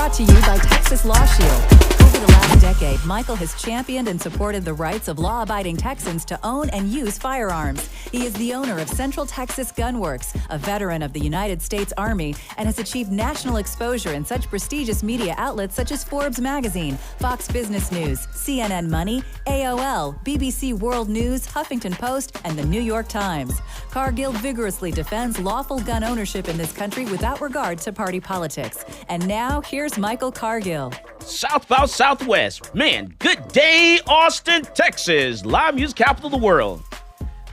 Brought to you by Texas Law Shield. Over the last decade, Michael has championed and supported the rights of law-abiding Texans to own and use firearms. He is the owner of Central Texas Gun Works, a veteran of the United States Army, and has achieved national exposure in such prestigious media outlets such as Forbes Magazine, Fox Business News, CNN Money, AOL, BBC World News, Huffington Post, and the New York Times. Cargill vigorously defends lawful gun ownership in this country without regard to party politics. And now, here's Michael Cargill. South by Southwest. Man, good day, Austin, Texas. Live music capital of the world.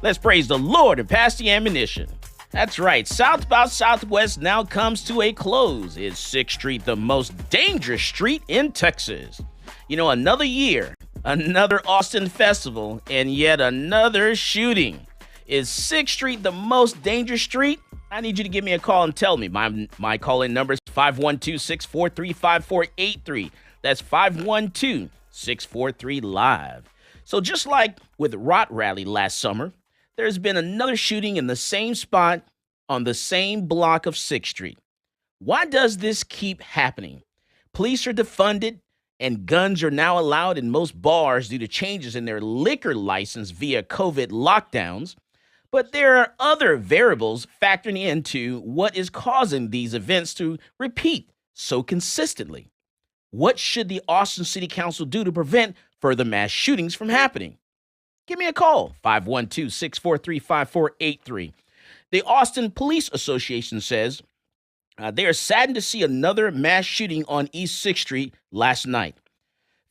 Let's praise the Lord and pass the ammunition. That's right, South by Southwest now comes to a close. Is 6th Street the most dangerous street in Texas? You know, another year, another Austin festival, and yet another shooting. Is 6th Street the most dangerous street? I need you to give me a call and tell me. My call-in number is 512-643-5483. That's 512-643-LIVE. So just like with Rot Rally last summer, there's been another shooting in the same spot on the same block of 6th Street. Why does this keep happening? Police are defunded, and guns are now allowed in most bars due to changes in their liquor license via COVID lockdowns. But there are other variables factoring into what is causing these events to repeat so consistently. What should the Austin City Council do to prevent further mass shootings from happening? Give me a call, 512-643-5483. The Austin Police Association says they are saddened to see another mass shooting on East 6th Street last night.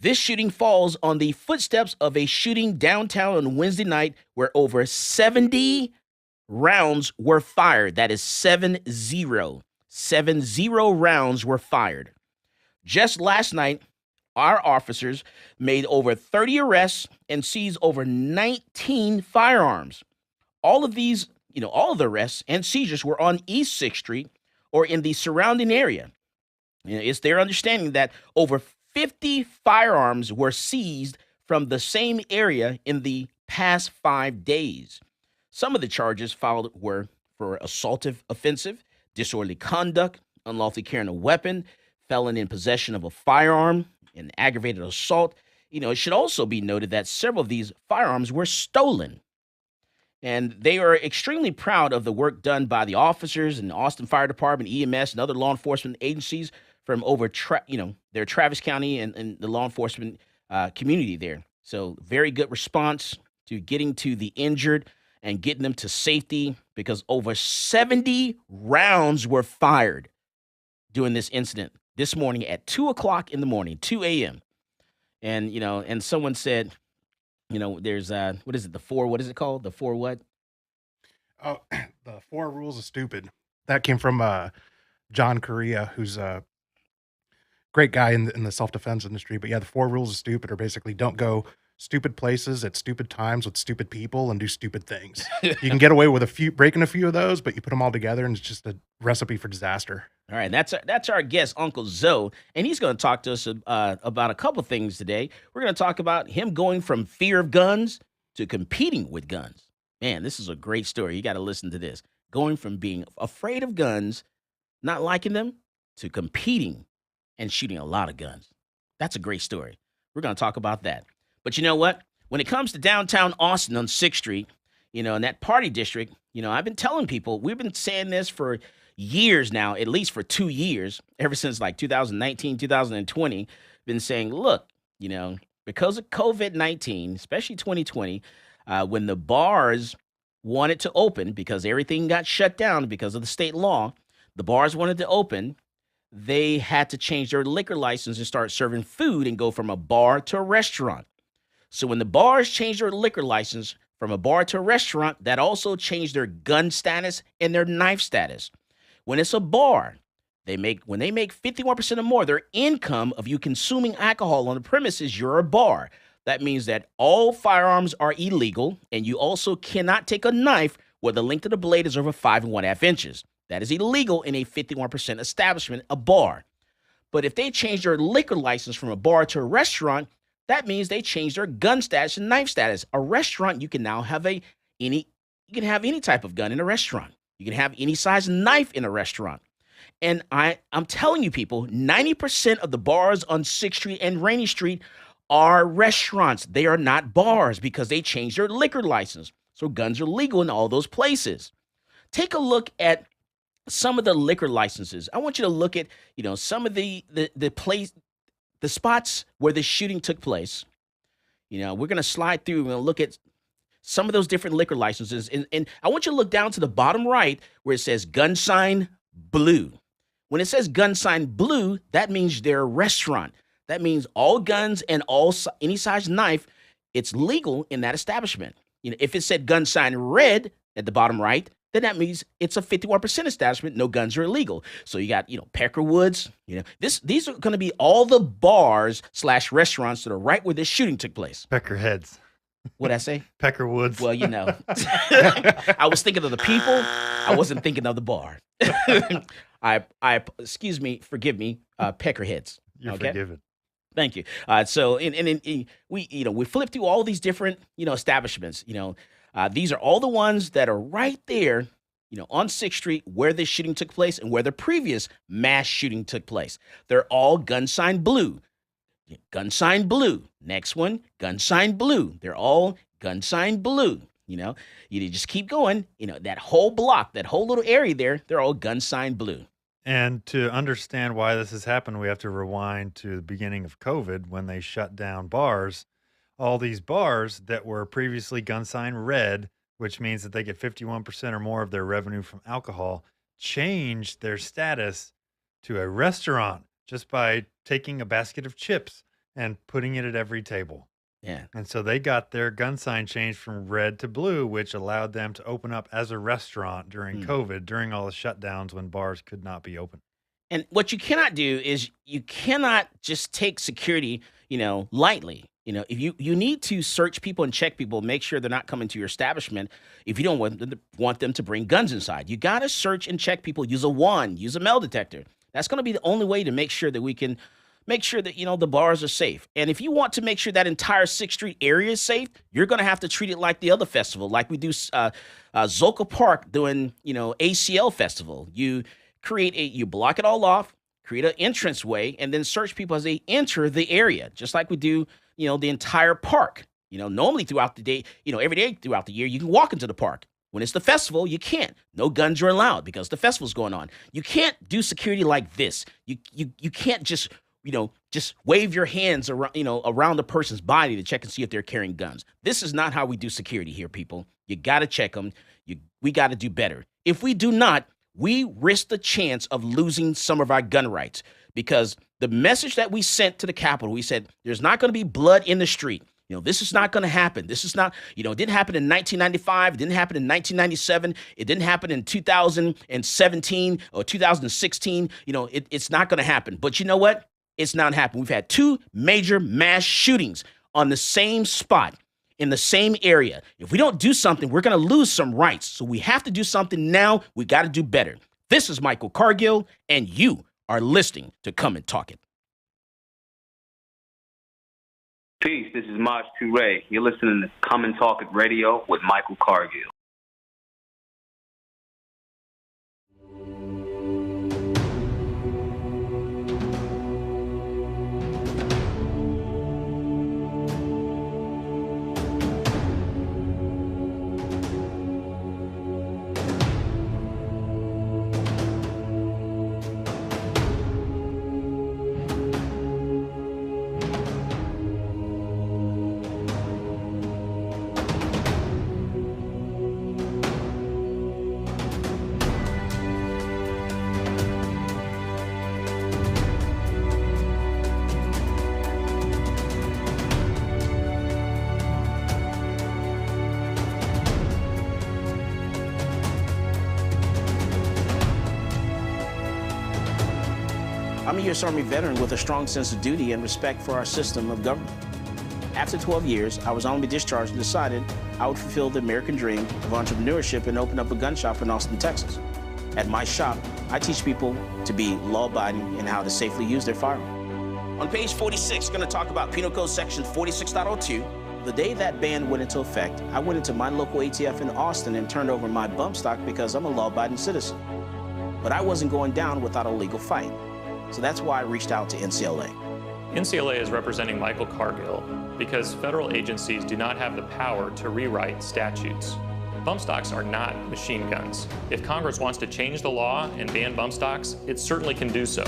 This shooting falls on the footsteps of a shooting downtown on Wednesday night where over 70 rounds were fired. That is 70. 70 rounds were fired. Just last night, our officers made over 30 arrests and seized over 19 firearms. All of the arrests and seizures were on East 6th Street or in the surrounding area. It's their understanding that over 50 firearms were seized from the same area in the past 5 days. Some of the charges filed were for assaultive offensive, disorderly conduct, unlawfully carrying a weapon, felon in possession of a firearm, and aggravated assault. It should also be noted that several of these firearms were stolen. And they are extremely proud of the work done by the officers and the Austin Fire Department, EMS, and other law enforcement agencies from over their Travis County and the law enforcement community there. So very good response to getting to the injured and getting them to safety, because over 70 rounds were fired during this incident this morning at 2 o'clock in the morning, 2 a.m. And, and someone said, there's, what is it called? The four what? Oh, the 4 rules of stupid. That came from John Correa, who's a great guy in the self-defense industry. But yeah, the 4 rules of stupid are basically don't go stupid places at stupid times with stupid people and do stupid things. You can get away with breaking a few of those, but you put them all together and it's just a recipe for disaster. All right, that's our guest, Uncle Zoe, and he's going to talk to us about a couple things today. We're going to talk about him going from fear of guns to competing with guns. Man, this is a great story. You got to listen to this. Going from being afraid of guns, not liking them, to competing and shooting a lot of guns. That's a great story. We're going to talk about that. But you know what? When it comes to downtown Austin on 6th Street, in that party district, I've been telling people, we've been saying this for years now, at least for 2 years, ever since like 2019, 2020, been saying, look, because of COVID-19, especially 2020, when the bars wanted to open because everything got shut down because of the state law, the bars wanted to open, they had to change their liquor license and start serving food and go from a bar to a restaurant. So when the bars changed their liquor license from a bar to a restaurant, that also changed their gun status and their knife status. When it's a bar, when they make 51% or more, their income of you consuming alcohol on the premises, you're a bar. That means that all firearms are illegal, and you also cannot take a knife where the length of the blade is over 5 1/2 inches. That is illegal in a 51% establishment, a bar. But if they change their liquor license from a bar to a restaurant, that means they change their gun status and knife status. A restaurant, you can now have any type of gun in a restaurant. You can have any size knife in a restaurant. And I'm telling you, people, 90% of the bars on 6th Street and Rainey Street are restaurants. They are not bars because they changed their liquor license. So guns are legal in all those places. Take a look at some of the liquor licenses. I want you to look at, some of the spots where the shooting took place. We're going to slide through and look at some of those different liquor licenses. And I want you to look down to the bottom right where it says gun sign blue. When it says gun sign blue, that means they're a restaurant. That means all guns and any size knife, it's legal in that establishment. If it said gun sign red at the bottom right, then that means it's a 51% establishment. No guns are illegal. So you got, Peckerwoods. These are going to be all the bars / restaurants that are right where this shooting took place. Peckerheads. What'd I say? Peckerwoods. Well, I was thinking of the people. I wasn't thinking of the bar. Excuse me, forgive me, Peckerheads. You're forgiven. Thank you. So we flip through all these different, establishments. These are all the ones that are right there, on 6th Street where this shooting took place and where the previous mass shooting took place. They're all gun sign blue. Gun sign blue. Next one, gun sign blue. They're all gun sign blue. You just keep going. That whole block, that whole little area there, they're all gun sign blue. And to understand why this has happened, we have to rewind to the beginning of COVID when they shut down bars. All these bars that were previously gun sign red, which means that they get 51% or more of their revenue from alcohol, changed their status to a restaurant just by taking a basket of chips and putting it at every table. Yeah. And so they got their gun sign changed from red to blue, which allowed them to open up as a restaurant during COVID, during all the shutdowns when bars could not be open. And what you cannot do is you cannot just take security, lightly. If you need to search people and check people, make sure they're not coming to your establishment if you don't want them to bring guns inside. You got to search and check people. Use a wand, use a metal detector. That's going to be the only way to make sure that we can make sure that, the bars are safe. And if you want to make sure that entire 6th Street area is safe, you're going to have to treat it like the other festival, like we do Zolka Park doing, ACL festival. You block it all off, create an entranceway, and then search people as they enter the area, just like we do, the entire park. Normally throughout the day, every day throughout the year, you can walk into the park. When it's the festival, you can't. No guns are allowed because the festival's going on. You can't do security like this. You can't just wave your hands around the person's body to check and see if they're carrying guns. This is not how we do security here, people. You got to check them. We got to do better. If we do not, we risk the chance of losing some of our gun rights because the message that we sent to the Capitol, we said, there's not going to be blood in the street. This is not going to happen. This is not, it didn't happen in 1995. It didn't happen in 1997. It didn't happen in 2017 or 2016. It's not going to happen. But you know what? It's not happening. We've had 2 major mass shootings on the same spot in the same area. If we don't do something, we're going to lose some rights. So we have to do something now. We got to do better. This is Michael Cargill, and you are listening to Come and Talk It. Peace, this is Maj Toure. You're listening to Come and Talk It Radio with Michael Cargill. I'm a U.S. Army veteran with a strong sense of duty and respect for our system of government. After 12 years, I was honorably discharged and decided I would fulfill the American dream of entrepreneurship and open up a gun shop in Austin, Texas. At my shop, I teach people to be law-abiding and how to safely use their firearm. On page 46, going to talk about Penal Code Section 46.02. The day that ban went into effect, I went into my local ATF in Austin and turned over my bump stock because I'm a law-abiding citizen. but I wasn't going down without a legal fight. So that's why I reached out to NCLA. NCLA is representing Michael Cargill because federal agencies do not have the power to rewrite statutes. Bump stocks are not machine guns. If Congress wants to change the law and ban bump stocks, it certainly can do so.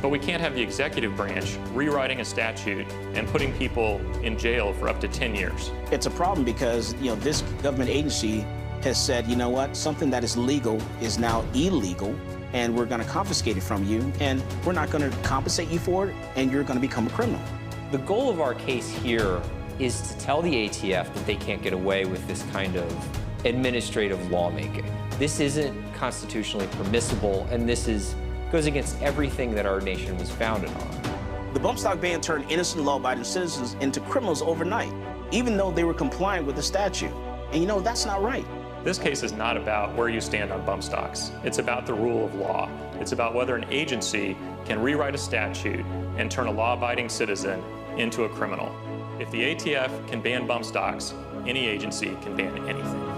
But we can't have the executive branch rewriting a statute and putting people in jail for up to 10 years. It's a problem because, this government agency has said, you know what, something that is legal is now illegal, and we're going to confiscate it from you, and we're not going to compensate you for it, and you're going to become a criminal. The goal of our case here is to tell the ATF that they can't get away with this kind of administrative lawmaking. This isn't constitutionally permissible, and this goes against everything that our nation was founded on. The bump stock ban turned innocent law-abiding citizens into criminals overnight, even though they were complying with the statute. And that's not right. This case is not about where you stand on bump stocks. It's about the rule of law. It's about whether an agency can rewrite a statute and turn a law-abiding citizen into a criminal. If the ATF can ban bump stocks, any agency can ban anything.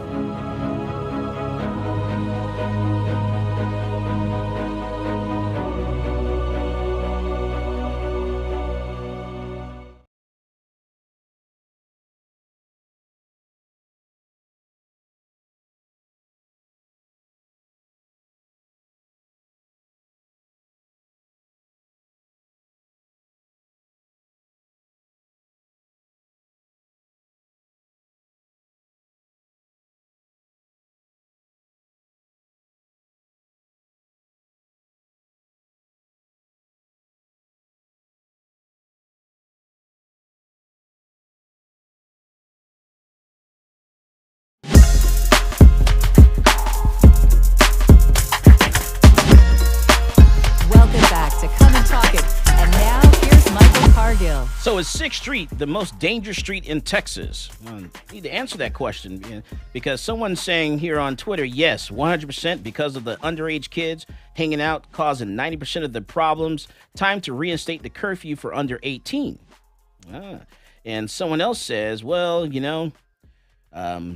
So is 6th Street the most dangerous street in Texas? I need to answer that question because someone's saying here on Twitter, yes, 100% because of the underage kids hanging out causing 90% of the problems. Time to reinstate the curfew for under 18. And someone else says, well, Mr.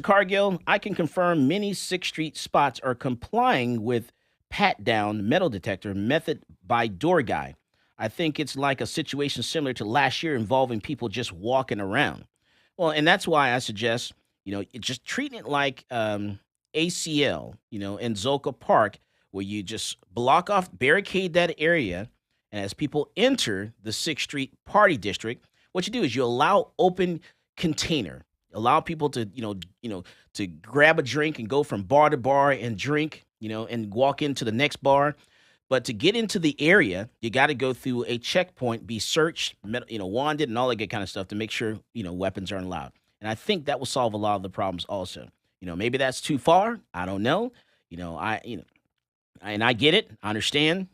Cargill, I can confirm many 6th Street spots are complying with pat-down metal detector method by door guy. I think it's like a situation similar to last year involving people just walking around. Well, and that's why I suggest, just treating it like ACL, in Zolka Park, where you just block off, barricade that area. And as people enter the 6th Street Party District, what you do is you allow open container, allow people to, to grab a drink and go from bar to bar and drink, and walk into the next bar. But to get into the area, you got to go through a checkpoint, be searched, wanded, and all that good kind of stuff to make sure, weapons aren't allowed. And I think that will solve a lot of the problems also. Maybe that's too far. I don't know. And I get it. I understand,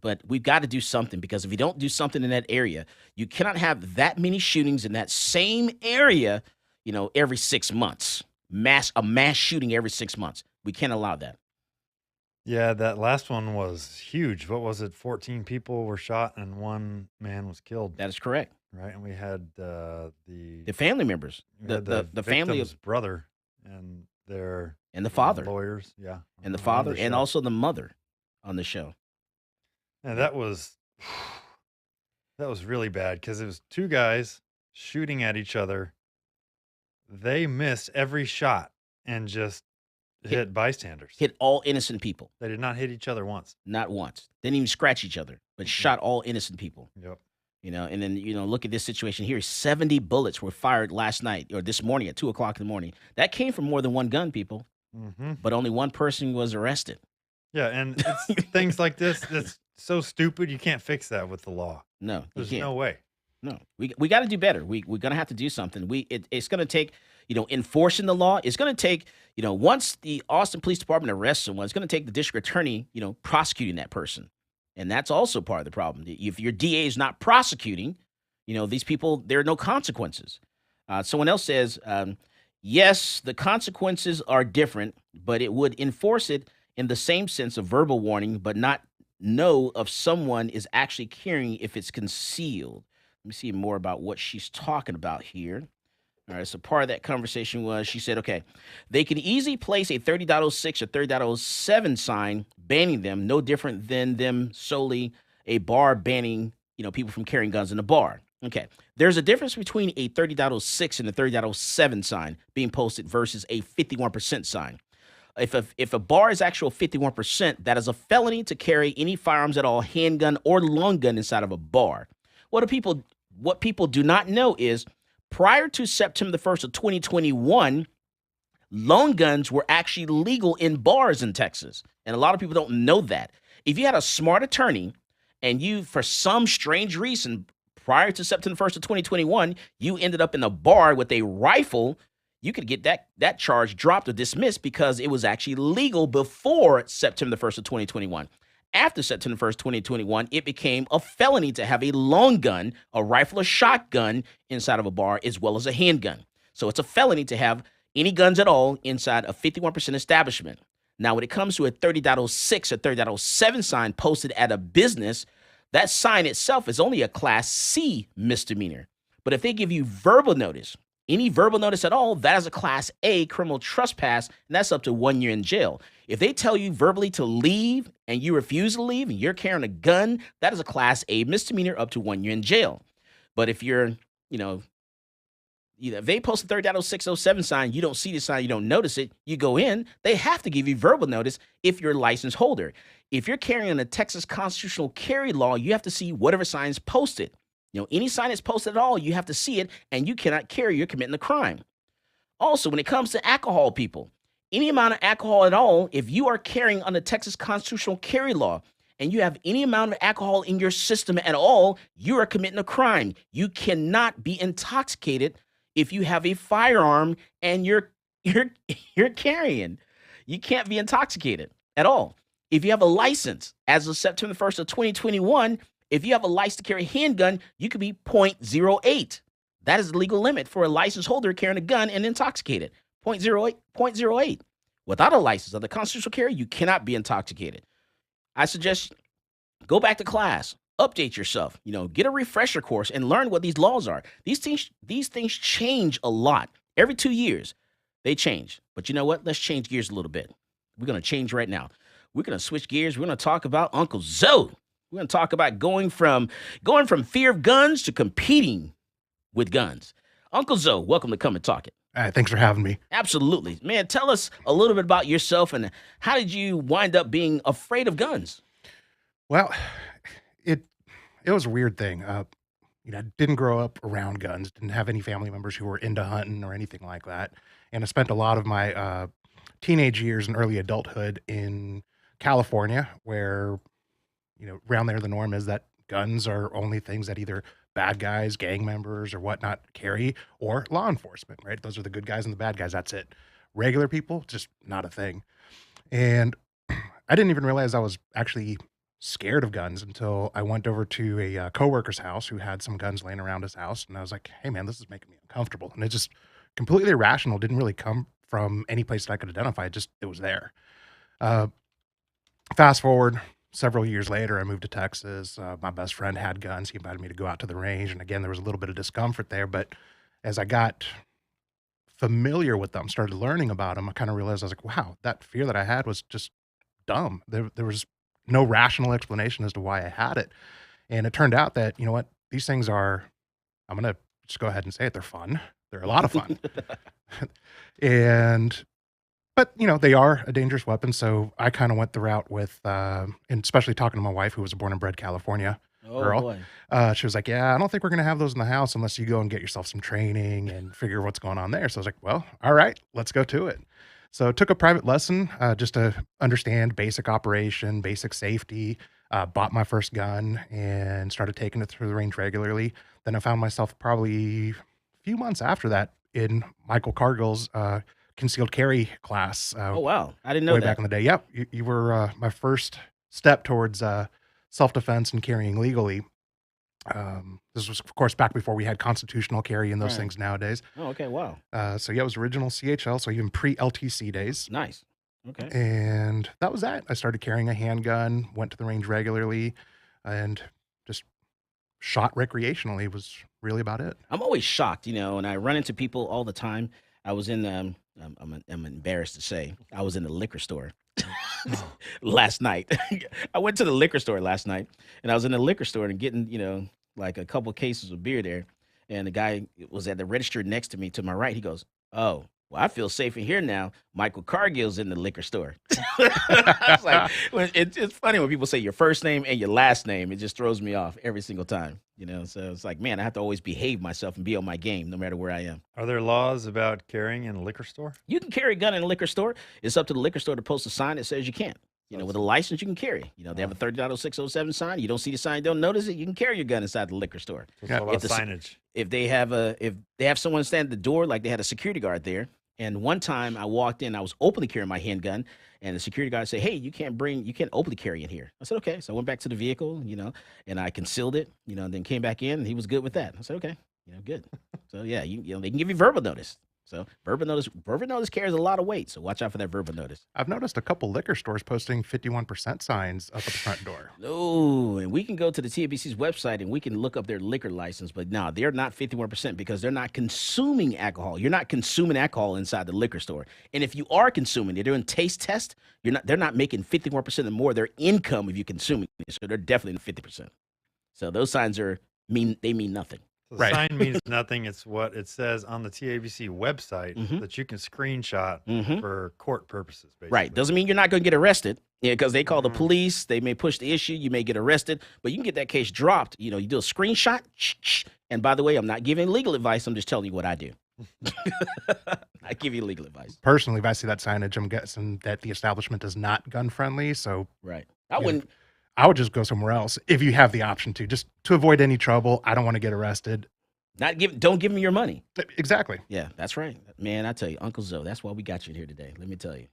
but we've got to do something because if you don't do something in that area, you cannot have that many shootings in that same area, every 6 months. A mass shooting every 6 months. We can't allow that. Yeah, that last one was huge. What was it? 14 people were shot and one man was killed. That is correct. Right, and we had the family members, the family of brother and their the father, lawyers, yeah, and the father, and also the mother on the show. And that was really bad because it was two guys shooting at each other. They missed every shot and just hit bystanders. Hit all innocent people. They did not hit each other once. Not once. Didn't even scratch each other, but shot all innocent people. Yep. And then, look at this situation here. 70 bullets were fired last night or this morning at 2:00 in the morning. That came from more than one gun, people. Mm-hmm. But only one person was arrested. Yeah, and it's things like this that's so stupid, you can't fix that with the law. No, there's no way. No, we got to do better. We're going to have to do something. It's going to take, enforcing the law. It's going to take, once the Austin Police Department arrests someone, it's going to take the district attorney, prosecuting that person. And that's also part of the problem. If your DA is not prosecuting, these people, there are no consequences. Someone else says, yes, the consequences are different, but it would enforce it in the same sense of verbal warning, but not know if someone is actually carrying if it's concealed. Let me see more about what she's talking about here. All right, so part of that conversation was she said, okay, they can easily place a 30.06 or 30.07 sign banning them, no different than them solely a bar banning, people from carrying guns in a bar. Okay, there's a difference between a 30.06 and a 30.07 sign being posted versus a 51% sign. If a bar is actual 51%, that is a felony to carry any firearms at all, handgun or long gun inside of a bar. What people do not know is prior to September the 1st of 2021, long guns were actually legal in bars in Texas. And a lot of people don't know that. If you had a smart attorney and you, for some strange reason, prior to September 1st of 2021, you ended up in a bar with a rifle, you could get that charge dropped or dismissed because it was actually legal before September 1st of 2021. After September 1st, 2021, it became a felony to have a long gun, a rifle or shotgun inside of a bar, as well as a handgun. So it's a felony to have any guns at all inside a 51% establishment. Now, when it comes to a 30.06 or 30.07 sign posted at a business, that sign itself is only a Class C misdemeanor. But if they give you verbal notice, any verbal notice at all, that is a Class A criminal trespass, and that's up to 1 year in jail. If they tell you verbally to leave and you refuse to leave and you're carrying a gun, that is a Class A misdemeanor up to 1 year in jail. But if you're, if they post a 30.0607 sign, you don't see the sign, you don't notice it, you go in, they have to give you verbal notice if you're a license holder. If you're carrying a Texas constitutional carry law, you have to see whatever sign is posted. Any sign that's posted at all, you have to see it, and you cannot carry. You're committing a crime. Also, when it comes to alcohol, people, any amount of alcohol at all, if you are carrying under Texas constitutional carry law and you have any amount of alcohol in your system at all, you are committing a crime. You cannot be intoxicated if you have a firearm and you're carrying. You can't be intoxicated at all. If you have a license, as of September 1st of 2021, if you have a license to carry a handgun, you could be .08. That is the legal limit for a license holder carrying a gun and intoxicated. .08. Without a license of the constitutional carry, you cannot be intoxicated. I suggest go back to class, update yourself, get a refresher course and learn what these laws are. These things change a lot. Every 2 years, they change. But you know what? Let's change gears a little bit. We're going to change right now. We're going to switch gears. We're going to talk about Uncle Zoe. We're going to talk about going from fear of guns to competing with guns. Uncle Zoe, welcome to Come and Talk It. All right, thanks for having me. Absolutely. Man, tell us a little bit about yourself and how did you wind up being afraid of guns? Well, it was a weird thing. I didn't grow up around guns, didn't have any family members who were into hunting or anything like that. And I spent a lot of my teenage years and early adulthood in California, where around there, the norm is that guns are only things that either bad guys, gang members, or whatnot carry, or law enforcement, right? Those are the good guys and the bad guys. That's it. Regular people, just not a thing. And I didn't even realize I was actually scared of guns until I went over to a coworker's house who had some guns laying around his house. And I was like, hey, man, this is making me uncomfortable. And it just completely irrational. Didn't really come from any place that I could identify. It was there. Fast forward several years later, I moved to Texas. My best friend had guns. He invited me to go out to the range. And again, there was a little bit of discomfort there. But as I got familiar with them, started learning about them, I kind of realized I was like, wow, that fear that I had was just dumb. There was no rational explanation as to why I had it. And it turned out that, you know what, these things are, I'm going to just go ahead and say it, they're fun. They're a lot of fun. But, they are a dangerous weapon. So I kind of went the route with, and especially talking to my wife, who was a born and bred California girl. Boy. She was like, yeah, I don't think we're going to have those in the house unless you go and get yourself some training and figure what's going on there. So I was like, well, all right, let's go to it. So took a private lesson just to understand basic operation, basic safety, bought my first gun and started taking it through the range regularly. Then I found myself probably a few months after that in Michael Cargill's concealed carry class. Oh, wow. I didn't know way that. back in the day. Yep. You were my first step towards self-defense and carrying legally. This was, of course, back before we had constitutional carry and those Right. things nowadays. Oh, okay. Wow. So yeah, it was original CHL, so even pre-LTC days. Nice. Okay. And that was that. I started carrying a handgun, went to the range regularly, and just shot recreationally was really about it. I'm always shocked, and I run into people all the time. I was in, I'm embarrassed to say, I was in the liquor store last night. I went to the liquor store last night, and I was in the liquor store and getting, like a couple cases of beer there. And the guy was at the register next to me to my right. He goes, "Oh, well, I feel safe in here now. Michael Cargill's in the liquor store." I was like, it's funny when people say your first name and your last name. It just throws me off every single time, So it's like, man, I have to always behave myself and be on my game no matter where I am. Are there laws about carrying in a liquor store? You can carry a gun in a liquor store. It's up to the liquor store to post a sign that says you can't. With a license, you can carry. They have a 30.0607 sign. You don't see the sign, don't notice it. You can carry your gun inside the liquor store. It's all about signage. If they have someone stand at the door, like they had a security guard there. And one time I walked in, I was openly carrying my handgun, and the security guard said, "Hey, you can't openly carry in here." I said, "Okay." So I went back to the vehicle, and I concealed it, and then came back in, and he was good with that. I said, "Okay, good." So yeah, they can give you verbal notice. So verbal notice carries a lot of weight. So watch out for that verbal notice. I've noticed a couple liquor stores posting 51% signs up at the front door. No, and we can go to the TABC's website and we can look up their liquor license, but no, they're not 51% because they're not consuming alcohol. You're not consuming alcohol inside the liquor store. And if you are consuming, they're doing taste tests. They're not making 51% or more of their income if you're consuming it. So they're definitely in 50%. So those signs mean nothing. So the sign means nothing. It's what it says on the TABC website that you can screenshot for court purposes, basically. Right. Doesn't mean you're not going to get arrested because they call the police. They may push the issue. You may get arrested, but you can get that case dropped. You do a screenshot. And by the way, I'm not giving legal advice. I'm just telling you what I do. I give you legal advice. Personally, if I see that signage, I'm guessing that the establishment is not gun friendly. So right. I wouldn't. I would just go somewhere else if you have the option to, just to avoid any trouble. I don't want to get arrested. Don't give me your money. Exactly. Yeah, that's right. Man, I tell you, Uncle Zoe, that's why we got you here today. Let me tell you.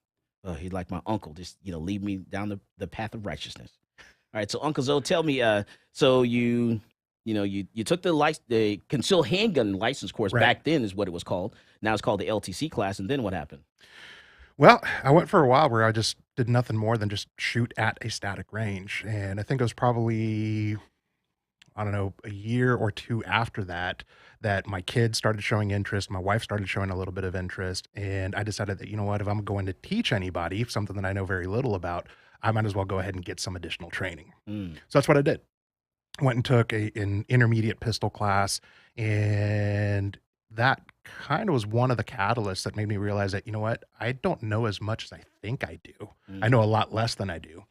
He's like my uncle. Just, lead me down the path of righteousness. All right, so Uncle Zoe, tell me, so you took the concealed handgun license course back then is what it was called. Now it's called the LTC class, and then what happened? Well, I went for a while where I just did nothing more than just shoot at a static range. And I think it was probably, I don't know, a year or two after that my kids started showing interest. My wife started showing a little bit of interest. And I decided that, if I'm going to teach anybody something that I know very little about, I might as well go ahead and get some additional training. So that's what I did. I went and took an intermediate pistol class, and that kind of was one of the catalysts that made me realize that, I don't know as much as I think I do. I know a lot less than I do.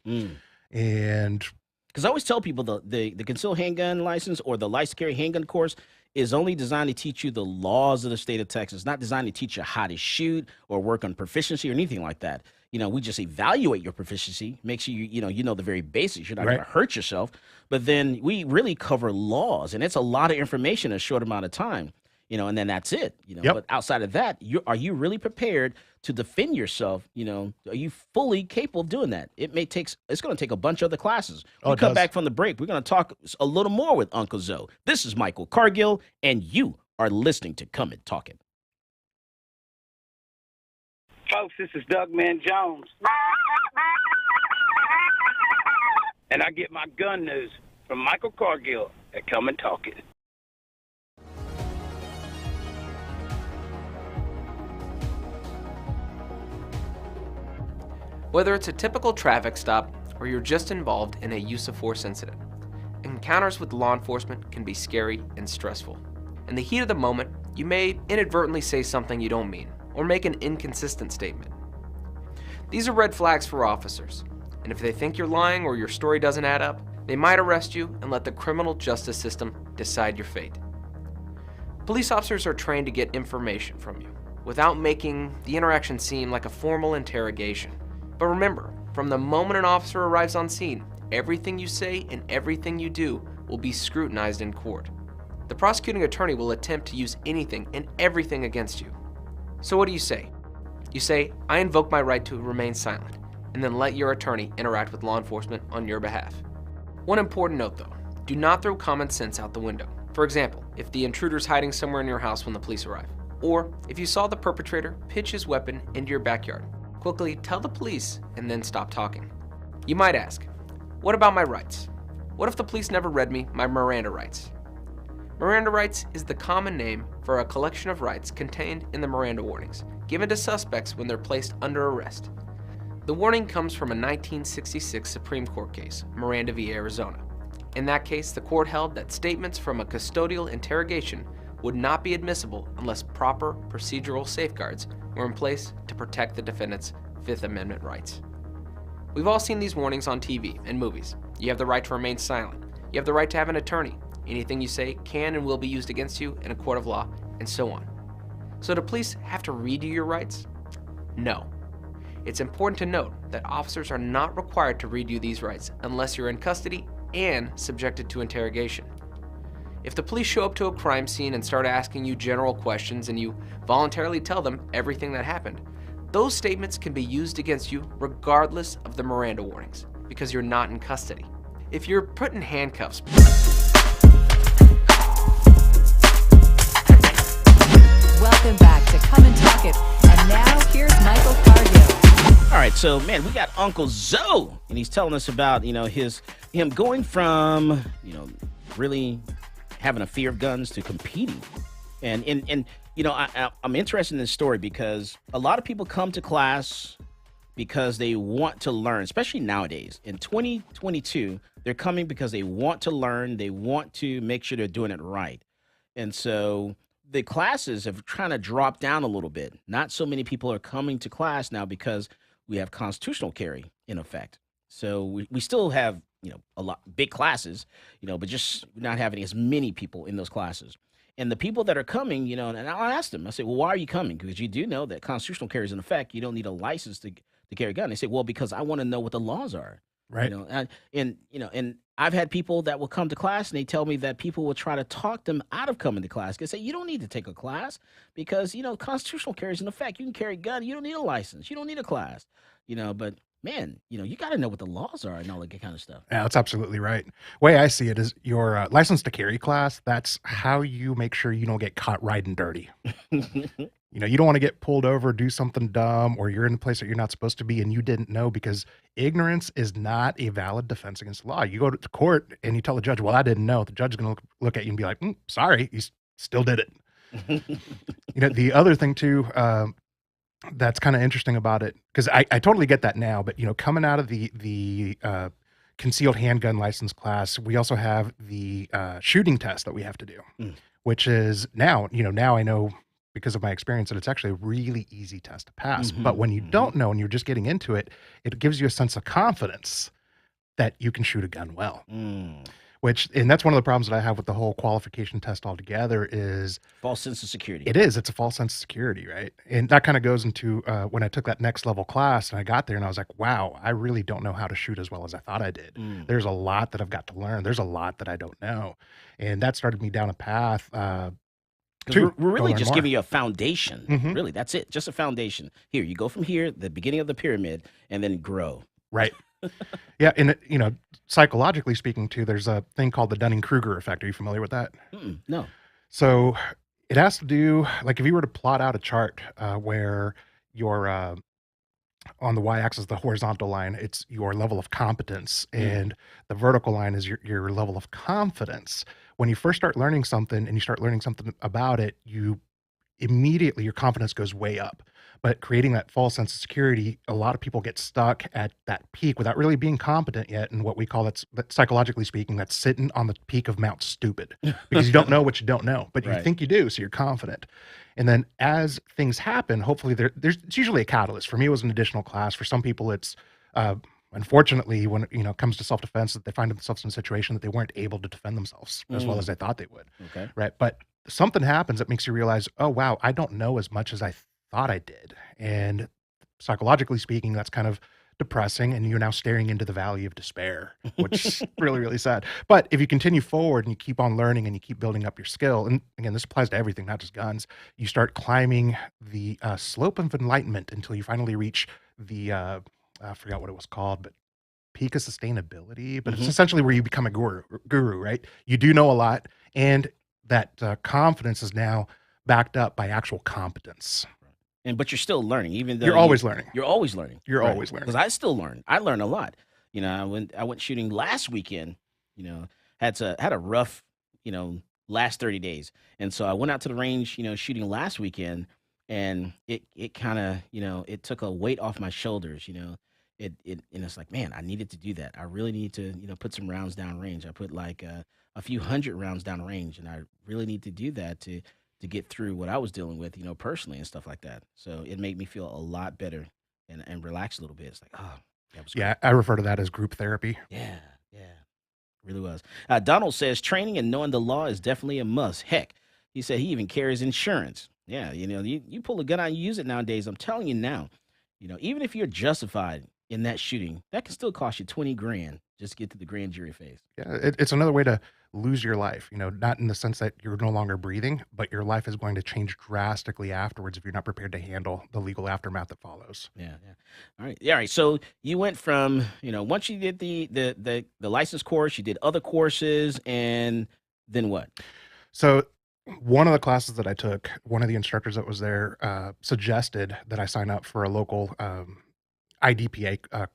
And because I always tell people the concealed handgun license or the license to carry handgun course is only designed to teach you the laws of the state of Texas. It's not designed to teach you how to shoot or work on proficiency or anything like that. We just evaluate your proficiency, make sure you know the very basics. You're not going to hurt yourself. But then we really cover laws, and it's a lot of information in a short amount of time. And then that's it. But outside of that, are you really prepared to defend yourself? Are you fully capable of doing that? It's going to take a bunch of other classes. We come back from the break. We're going to talk a little more with Uncle Zoe. This is Michael Cargill, and you are listening to Come and Talk It. Folks, this is Doug Man Jones. And I get my gun news from Michael Cargill at Come and Talk It. Whether it's a typical traffic stop or you're just involved in a use of force incident, encounters with law enforcement can be scary and stressful. In the heat of the moment, you may inadvertently say something you don't mean or make an inconsistent statement. These are red flags for officers, and if they think you're lying or your story doesn't add up, they might arrest you and let the criminal justice system decide your fate. Police officers are trained to get information from you without making the interaction seem like a formal interrogation. But remember, from the moment an officer arrives on scene, everything you say and everything you do will be scrutinized in court. The prosecuting attorney will attempt to use anything and everything against you. So what do you say? You say, "I invoke my right to remain silent," and then let your attorney interact with law enforcement on your behalf. One important note though, do not throw common sense out the window. For example, if the intruder's hiding somewhere in your house when the police arrive, or if you saw the perpetrator pitch his weapon into your backyard, quickly tell the police and then stop talking. You might ask, what about my rights? What if the police never read me my Miranda rights? Miranda rights is the common name for a collection of rights contained in the Miranda warnings, given to suspects when they're placed under arrest. The warning comes from a 1966 Supreme Court case, Miranda v. Arizona. In that case, the court held that statements from a custodial interrogation would not be admissible unless proper procedural safeguards were in place to protect the defendant's Fifth Amendment rights. We've all seen these warnings on TV and movies. You have the right to remain silent. You have the right to have an attorney. Anything you say can and will be used against you in a court of law, and so on. So do police have to read you your rights? No. It's important to note that officers are not required to read you these rights unless you're in custody and subjected to interrogation. If the police show up to a crime scene and start asking you general questions and you voluntarily tell them everything that happened, those statements can be used against you regardless of the Miranda warnings because you're not in custody. If you're put in handcuffs, Welcome back to Come and Talk It. And now here's Michael Cargill. All right, so man, we got Uncle Zoe, and he's telling us about him going from really having a fear of guns to competing, and I'm interested in this story because a lot of people come to class because they want to learn, especially nowadays in 2022. They're coming because they want to learn, they want to make sure they're doing it right, and so the classes have trying to drop down a little bit. Not so many people are coming to class now because we have constitutional carry in effect. So we still have, a lot big classes, but just not having as many people in those classes. And the people that are coming, and I'll ask them, I say, well, why are you coming? Because you do know that constitutional carry is in effect. You don't need a license to carry a gun. They say, well, because I want to know what the laws are. Right. And I've had people that will come to class and they tell me that people will try to talk them out of coming to class. They say, you don't need to take a class because, constitutional carry is in effect. You can carry a gun. You don't need a license. You don't need a class, but man, you got to know what the laws are and all that kind of stuff. Yeah, that's absolutely right. Way I see it is your license to carry class. That's how you make sure you don't get caught riding dirty. You don't want to get pulled over, do something dumb, or you're in a place that you're not supposed to be and you didn't know, because ignorance is not a valid defense against the law. You go to court and you tell the judge, well, I didn't know. The judge is going to look at you and be like, sorry, you still did it. The other thing too, that's kind of interesting about it, because I totally get that now, but coming out of the concealed handgun license class, we also have the shooting test that we have to do, which is now I know because of my experience that it's actually a really easy test to pass. But when you don't know and you're just getting into it, it gives you a sense of confidence that you can shoot a gun well. And that's one of the problems that I have with the whole qualification test altogether is false sense of security. It's a false sense of security, right? And that kind of goes into when I took that next level class and I got there and I was like, wow, I really don't know how to shoot as well as I thought I did. There's a lot that I've got to learn. There's a lot that I don't know. And that started me down a path. We're really just giving you a foundation. Really, that's it. Just a foundation. Here, you go from here, the beginning of the pyramid, and then grow. Right. Yeah. And, psychologically speaking, too, there's a thing called the Dunning-Kruger effect. Are you familiar with that? No. So it has to do, like if you were to plot out a chart where you're on the y-axis, the horizontal line, it's your level of competence, and the vertical line is your level of confidence. When you first start learning something and you start learning something about it, you immediately, your confidence goes way up. But creating that false sense of security, a lot of people get stuck at that peak without really being competent yet. And what we call that psychologically speaking, that's sitting on the peak of Mount Stupid, because you don't know what you don't know, but you think you do. So you're confident. And then as things happen, hopefully it's usually a catalyst. For me, it was an additional class. For some people, it's, unfortunately, when it comes to self-defense, that they find themselves in a situation that they weren't able to defend themselves as well as they thought they would. Okay. Right. But something happens that makes you realize, oh, wow, I don't know as much as I thought I did. And psychologically speaking, that's kind of depressing, and you're now staring into the valley of despair, which is really, really sad. But if you continue forward and you keep on learning and you keep building up your skill, and again, this applies to everything, not just guns, you start climbing the slope of enlightenment until you finally reach the, I forgot what it was called, but peak of sustainability. But it's essentially where you become a guru, right? You do know a lot, and that confidence is now backed up by actual competence. But you're still learning, even though you're always learning. You're always learning. You're always learning. Because I still learn. I learn a lot. I went shooting last weekend, had a rough, last 30 days. And so I went out to the range, shooting last weekend, and it kind of, it took a weight off my shoulders. And it's like, man, I needed to do that. I really need to, put some rounds down range. I put like a few hundred rounds down range, and I really need to do that to get through what I was dealing with, personally and stuff like that. So it made me feel a lot better and relax a little bit. It's like, oh, that was great. Yeah, I refer to that as group therapy. Yeah, really was. Donald says training and knowing the law is definitely a must. Heck, he said he even carries insurance. Yeah, you pull a gun out and you use it nowadays. I'm telling you now, even if you're justified in that shooting, that can still cost you 20 grand just to get to the grand jury phase. Yeah, it's another way to lose your life, not in the sense that you're no longer breathing, but your life is going to change drastically afterwards if you're not prepared to handle the legal aftermath that follows. Yeah. All right. Yeah. All right. So you went from, once you did the license course, you did other courses, and then what? So one of the classes that I took, one of the instructors that was there suggested that I sign up for a local IDPA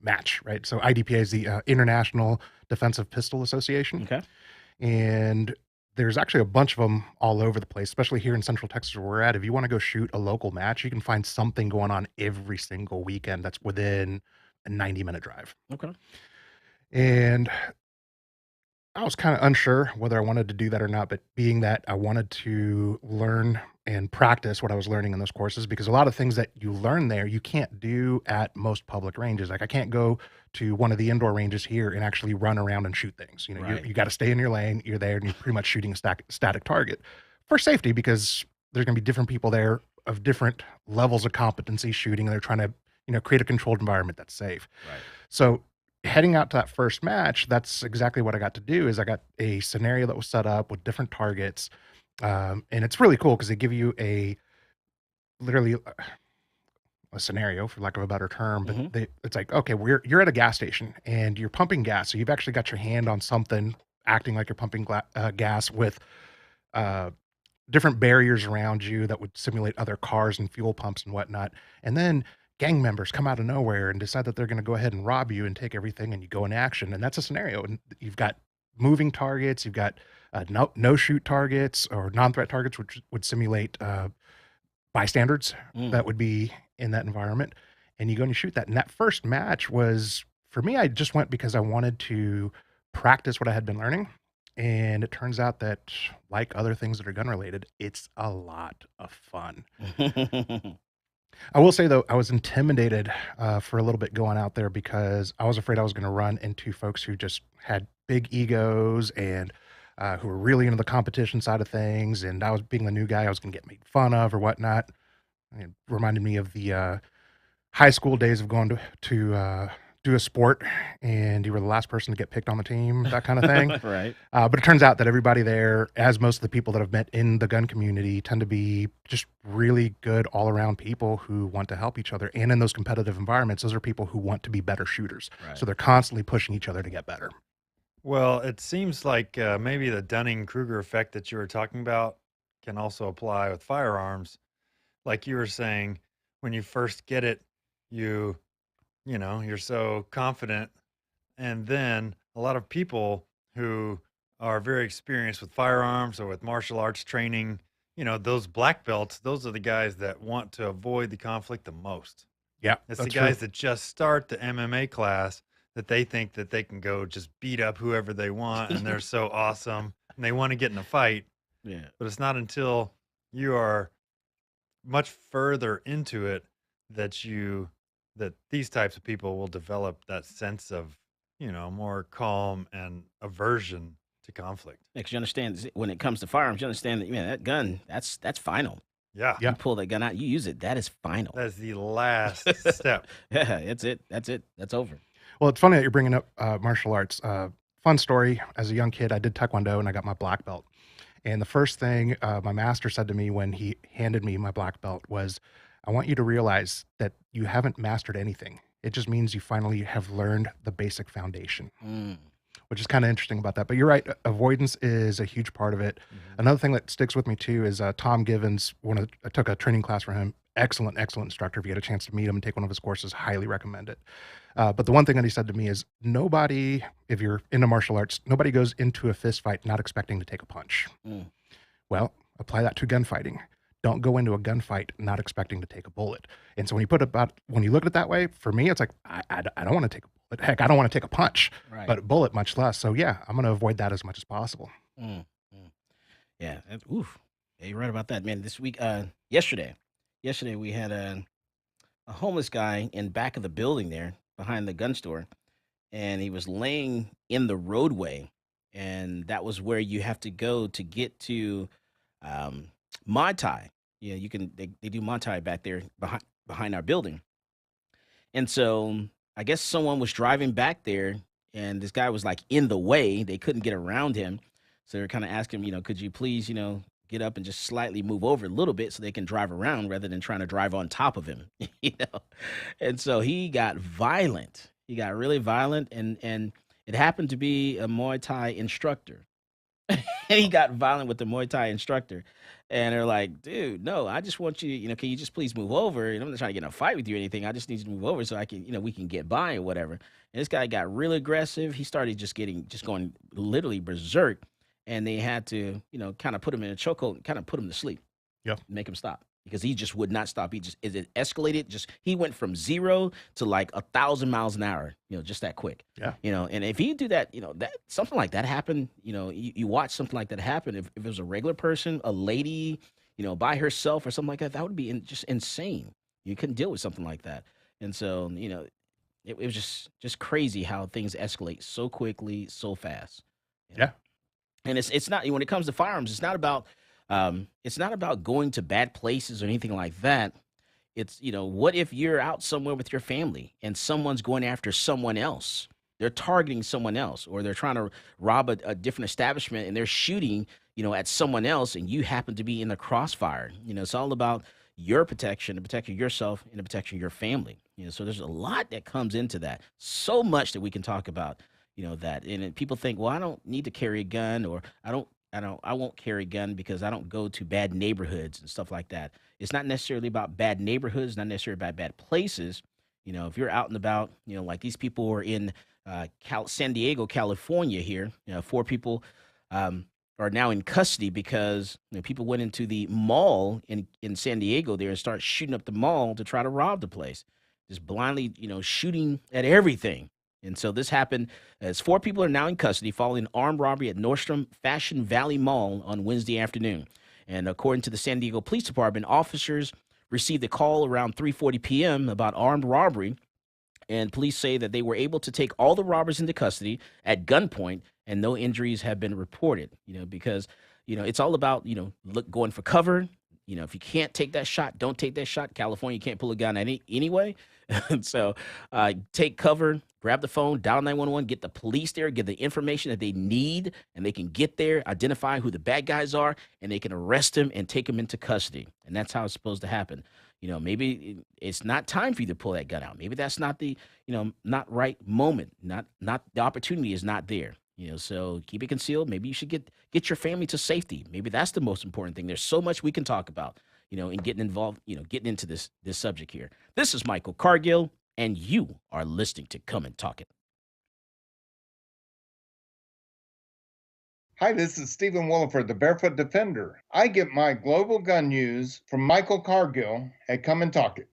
match, right? So IDPA is the International Defensive Pistol Association. Okay. And there's actually a bunch of them all over the place, especially here in Central Texas where we're at. If you want to go shoot a local match, you can find something going on every single weekend that's within a 90-minute drive. Okay. And I was kind of unsure whether I wanted to do that or not, but being that I wanted to learn and practice what I was learning in those courses, because a lot of things that you learn there, you can't do at most public ranges. Like I can't go to one of the indoor ranges here and actually run around and shoot things. Right. You got to stay in your lane. You're there and you're pretty much shooting a static target for safety, because there's going to be different people there of different levels of competency shooting. And they're trying to, create a controlled environment that's safe. Right. So heading out to that first match, that's exactly what I got to do. Is I got a scenario that was set up with different targets. And it's really cool because they give you literally a scenario, for lack of a better term, but it's like, okay, you're at a gas station and you're pumping gas. So you've actually got your hand on something acting like you're pumping gas with different barriers around you that would simulate other cars and fuel pumps and whatnot. And then gang members come out of nowhere and decide that they're going to go ahead and rob you and take everything, and you go in action. And that's a scenario. And you've got moving targets, you've got no shoot targets or non-threat targets, which would simulate bystanders that would be in that environment. And you go and you shoot that. And that first match was, for me, I just went because I wanted to practice what I had been learning. And it turns out that, like other things that are gun related, it's a lot of fun. I will say, though, I was intimidated for a little bit going out there because I was afraid I was going to run into folks who just had big egos and who were really into the competition side of things. And I was being the new guy, I was going to get made fun of or whatnot. It reminded me of the high school days of going to do a sport and you were the last person to get picked on the team, that kind of thing. Right. But it turns out that everybody there, as most of the people that I've met in the gun community, tend to be just really good all around people who want to help each other. And in those competitive environments, those are people who want to be better shooters. Right. So they're constantly pushing each other to get better. Well, it seems like maybe the Dunning-Kruger effect that you were talking about can also apply with firearms. Like you were saying, when you first get it, you're so confident. And then a lot of people who are very experienced with firearms or with martial arts training, those black belts, those are the guys that want to avoid the conflict the most. Yeah, it's the guys that just start the MMA class that they think that they can go just beat up whoever they want and they're so awesome and they want to get in a fight. Yeah. But it's not until you are much further into it that these types of people will develop that sense of, more calm and aversion to conflict. Because you understand, when it comes to firearms, you understand that, man, that gun, that's final. Yeah. You pull that gun out, you use it, that is final. That is the last step. Yeah, that's it. That's over. Well, it's funny that you're bringing up martial arts. Fun story. As a young kid, I did Taekwondo and I got my black belt. And the first thing my master said to me when he handed me my black belt was, I want you to realize that you haven't mastered anything. It just means you finally have learned the basic foundation, which is kind of interesting about that. But you're right. Avoidance is a huge part of it. Another thing that sticks with me too is Tom Givens. I took a training class from him, excellent instructor. If you get a chance to meet him and take one of his courses, highly recommend it. But the one thing that he said to me is nobody, if you're into martial arts, nobody goes into a fist fight not expecting to take a punch. Well, apply that to gunfighting. Don't go into a gunfight not expecting to take a bullet. And so when you look at it that way, for me, it's like, I don't want to take a bullet. Heck, I don't want to take a punch, Right. but a bullet much less. So yeah, I'm going to avoid that as much as possible. Yeah. Oof. Yeah, you're right about that, man. This week, yesterday we had a homeless guy in back of the building there behind the gun store, and he was laying in the roadway, and that was where you have to go to get to Mai Tai. Yeah, they do Mai Tai back there behind our building. And so I guess someone was driving back there, and this guy was like in the way. They couldn't get around him. So they're kind of asking him, could you please, get up and just slightly move over a little bit so they can drive around rather than trying to drive on top of him, And so he got violent. He got really violent, and it happened to be a Muay Thai instructor. And he got violent with the Muay Thai instructor. And they're like, dude, no, I just want you, can you just please move over? And I'm not trying to get in a fight with you or anything. I just need you to move over so I can, we can get by or whatever. And this guy got really aggressive. He started just going literally berserk. And they had to, kind of put him in a chokehold, kind of put him to sleep. Yeah. Make him stop. Because he just would not stop. It escalated. He went from 0 to like 1,000 miles an hour, just that quick. Yeah. And if you do that, that something like that happened, you watch something like that happen. If it was a regular person, a lady, by herself or something like that, that would be just insane. You couldn't deal with something like that. And so, it was just crazy how things escalate so quickly, so fast. Yeah. And it's not, when it comes to firearms, it's not about going to bad places or anything like that. It's, what if you're out somewhere with your family and someone's going after someone else? They're targeting someone else, or they're trying to rob a different establishment and they're shooting, at someone else, and you happen to be in the crossfire. It's all about your protection, the protection of yourself and the protection of your family. So there's a lot that comes into that. So much that we can talk about, that. And people think, well, I don't need to carry a gun, or I won't carry a gun because I don't go to bad neighborhoods and stuff like that. It's not necessarily about bad neighborhoods, not necessarily about bad places. If you're out and about, like these people were in San Diego, California here, 4 people are now in custody because people went into the mall in San Diego there and started shooting up the mall to try to rob the place. Just blindly, shooting at everything. And so this happened as 4 people are now in custody following an armed robbery at Nordstrom Fashion Valley Mall on Wednesday afternoon. And according to the San Diego Police Department, officers received a call around 3:40 p.m. about armed robbery. And police say that they were able to take all the robbers into custody at gunpoint, and no injuries have been reported, because, it's all about, going for cover. If you can't take that shot, don't take that shot. California, you can't pull a gun anyway. And so take cover, grab the phone, dial 911, get the police there, get the information that they need, and they can get there, identify who the bad guys are, and they can arrest them and take them into custody. And that's how it's supposed to happen. Maybe it's not time for you to pull that gun out. Maybe that's not the, not right moment. Not the opportunity is not there. So keep it concealed. Maybe you should get your family to safety. Maybe that's the most important thing. There's so much we can talk about, in getting involved, getting into this subject here. This is Michael Cargill, and you are listening to Come and Talk It. Hi, this is Stephen Williford, the Barefoot Defender. I get my global gun news from Michael Cargill at Come and Talk It.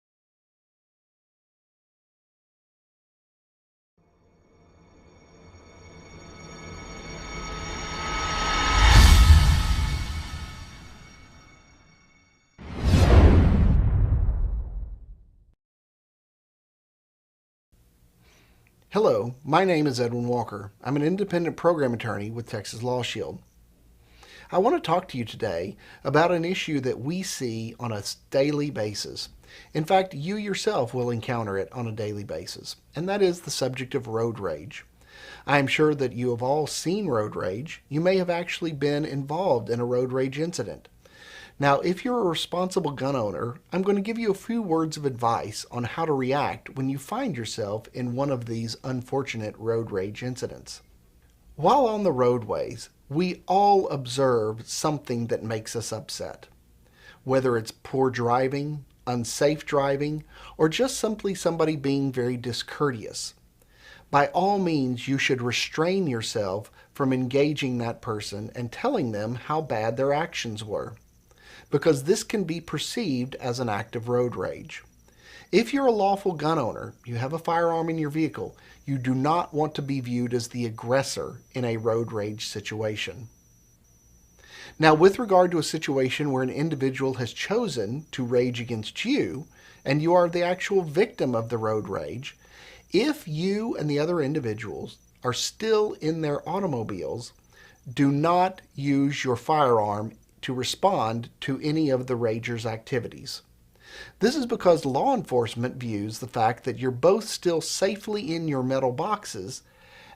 Hello, my name is Edwin Walker. I'm an independent program attorney with Texas Law Shield. I want to talk to you today about an issue that we see on a daily basis. In fact, you yourself will encounter it on a daily basis, and that is the subject of road rage. I am sure that you have all seen road rage. You may have actually been involved in a road rage incident. Now, if you're a responsible gun owner, I'm going to give you a few words of advice on how to react when you find yourself in one of these unfortunate road rage incidents. While on the roadways, we all observe something that makes us upset. Whether it's poor driving, unsafe driving, or just simply somebody being very discourteous. By all means, you should restrain yourself from engaging that person and telling them how bad their actions were, because this can be perceived as an act of road rage. If you're a lawful gun owner, you have a firearm in your vehicle, you do not want to be viewed as the aggressor in a road rage situation. Now, with regard to a situation where an individual has chosen to rage against you, and you are the actual victim of the road rage, if you and the other individuals are still in their automobiles, do not use your firearm to respond to any of the rager's activities. This is because law enforcement views the fact that you're both still safely in your metal boxes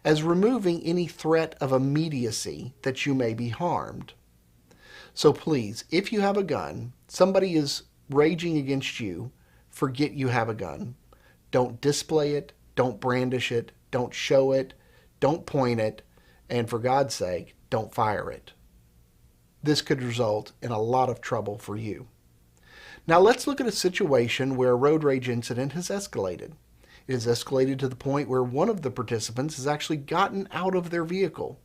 as removing any threat of immediacy that you may be harmed. So please, if you have a gun, somebody is raging against you, forget you have a gun. Don't display it, don't brandish it, don't show it, don't point it, and for God's sake, don't fire it. This could result in a lot of trouble for you. Now let's look at a situation where a road rage incident has escalated. It has escalated to the point where one of the participants has actually gotten out of their vehicle.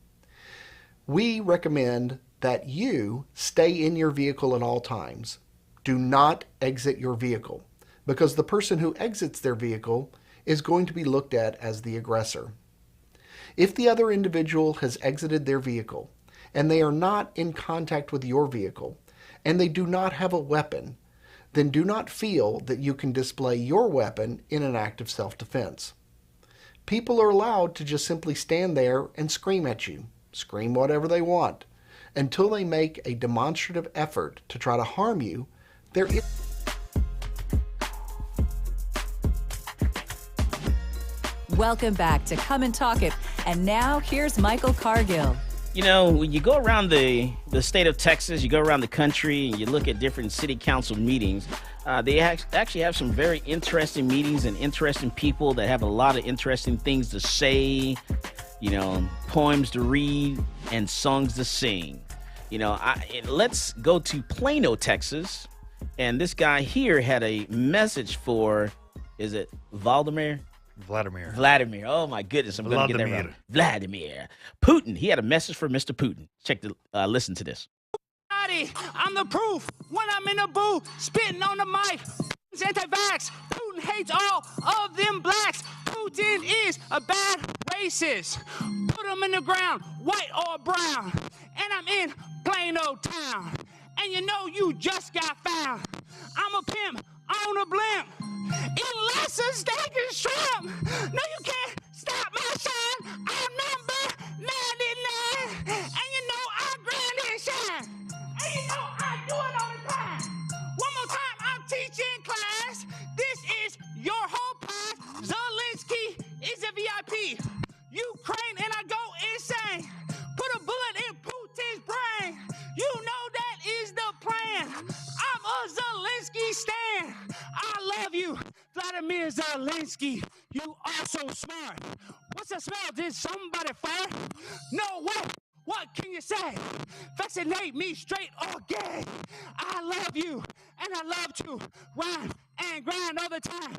We recommend that you stay in your vehicle at all times. Do not exit your vehicle, because the person who exits their vehicle is going to be looked at as the aggressor. If the other individual has exited their vehicle and they are not in contact with your vehicle and they do not have a weapon, then do not feel that you can display your weapon in an act of self-defense. People are allowed to just simply stand there and scream at you, scream whatever they want, until they make a demonstrative effort to try to harm you. There is Welcome back to Come and Talk It. And now here's Michael Cargill. You know, when you go around the state of Texas, you go around the country, and you look at different city council meetings, they actually have some very interesting meetings and interesting people that have a lot of interesting things to say, you know, poems to read and songs to sing. You know, let's go to Plano, Texas. And this guy here had a message for, is it Vladimir? Vladimir. Oh, my goodness. I'm going to get that right. Vladimir Putin. He had a message for Mr. Putin. Listen to this. I'm the proof when I'm in the booth, spitting on the mic. Anti-vax. Putin hates all of them blacks. Putin is a bad racist. Put him in the ground, white or brown. And I'm in Plano town. And you know you just got found. I'm a pimp on a blimp. Unless a steak is shrimp. No, you can't stop my shine. I'm number 99. And you know I grand and shine. And you know I do it all the time. One more time, I'm teaching class. This is your whole pass. Zelensky is a VIP. Ukraine and I go insane. Put a bullet in Putin's brain. You know that is the plan. I'm a Zelensky stan. I love you, Vladimir Zelensky. You are so smart. What's the smell? Did somebody fart? No way. What can you say? Vaccinate me straight or gay. I love you, and I love to rhyme and grind all the time.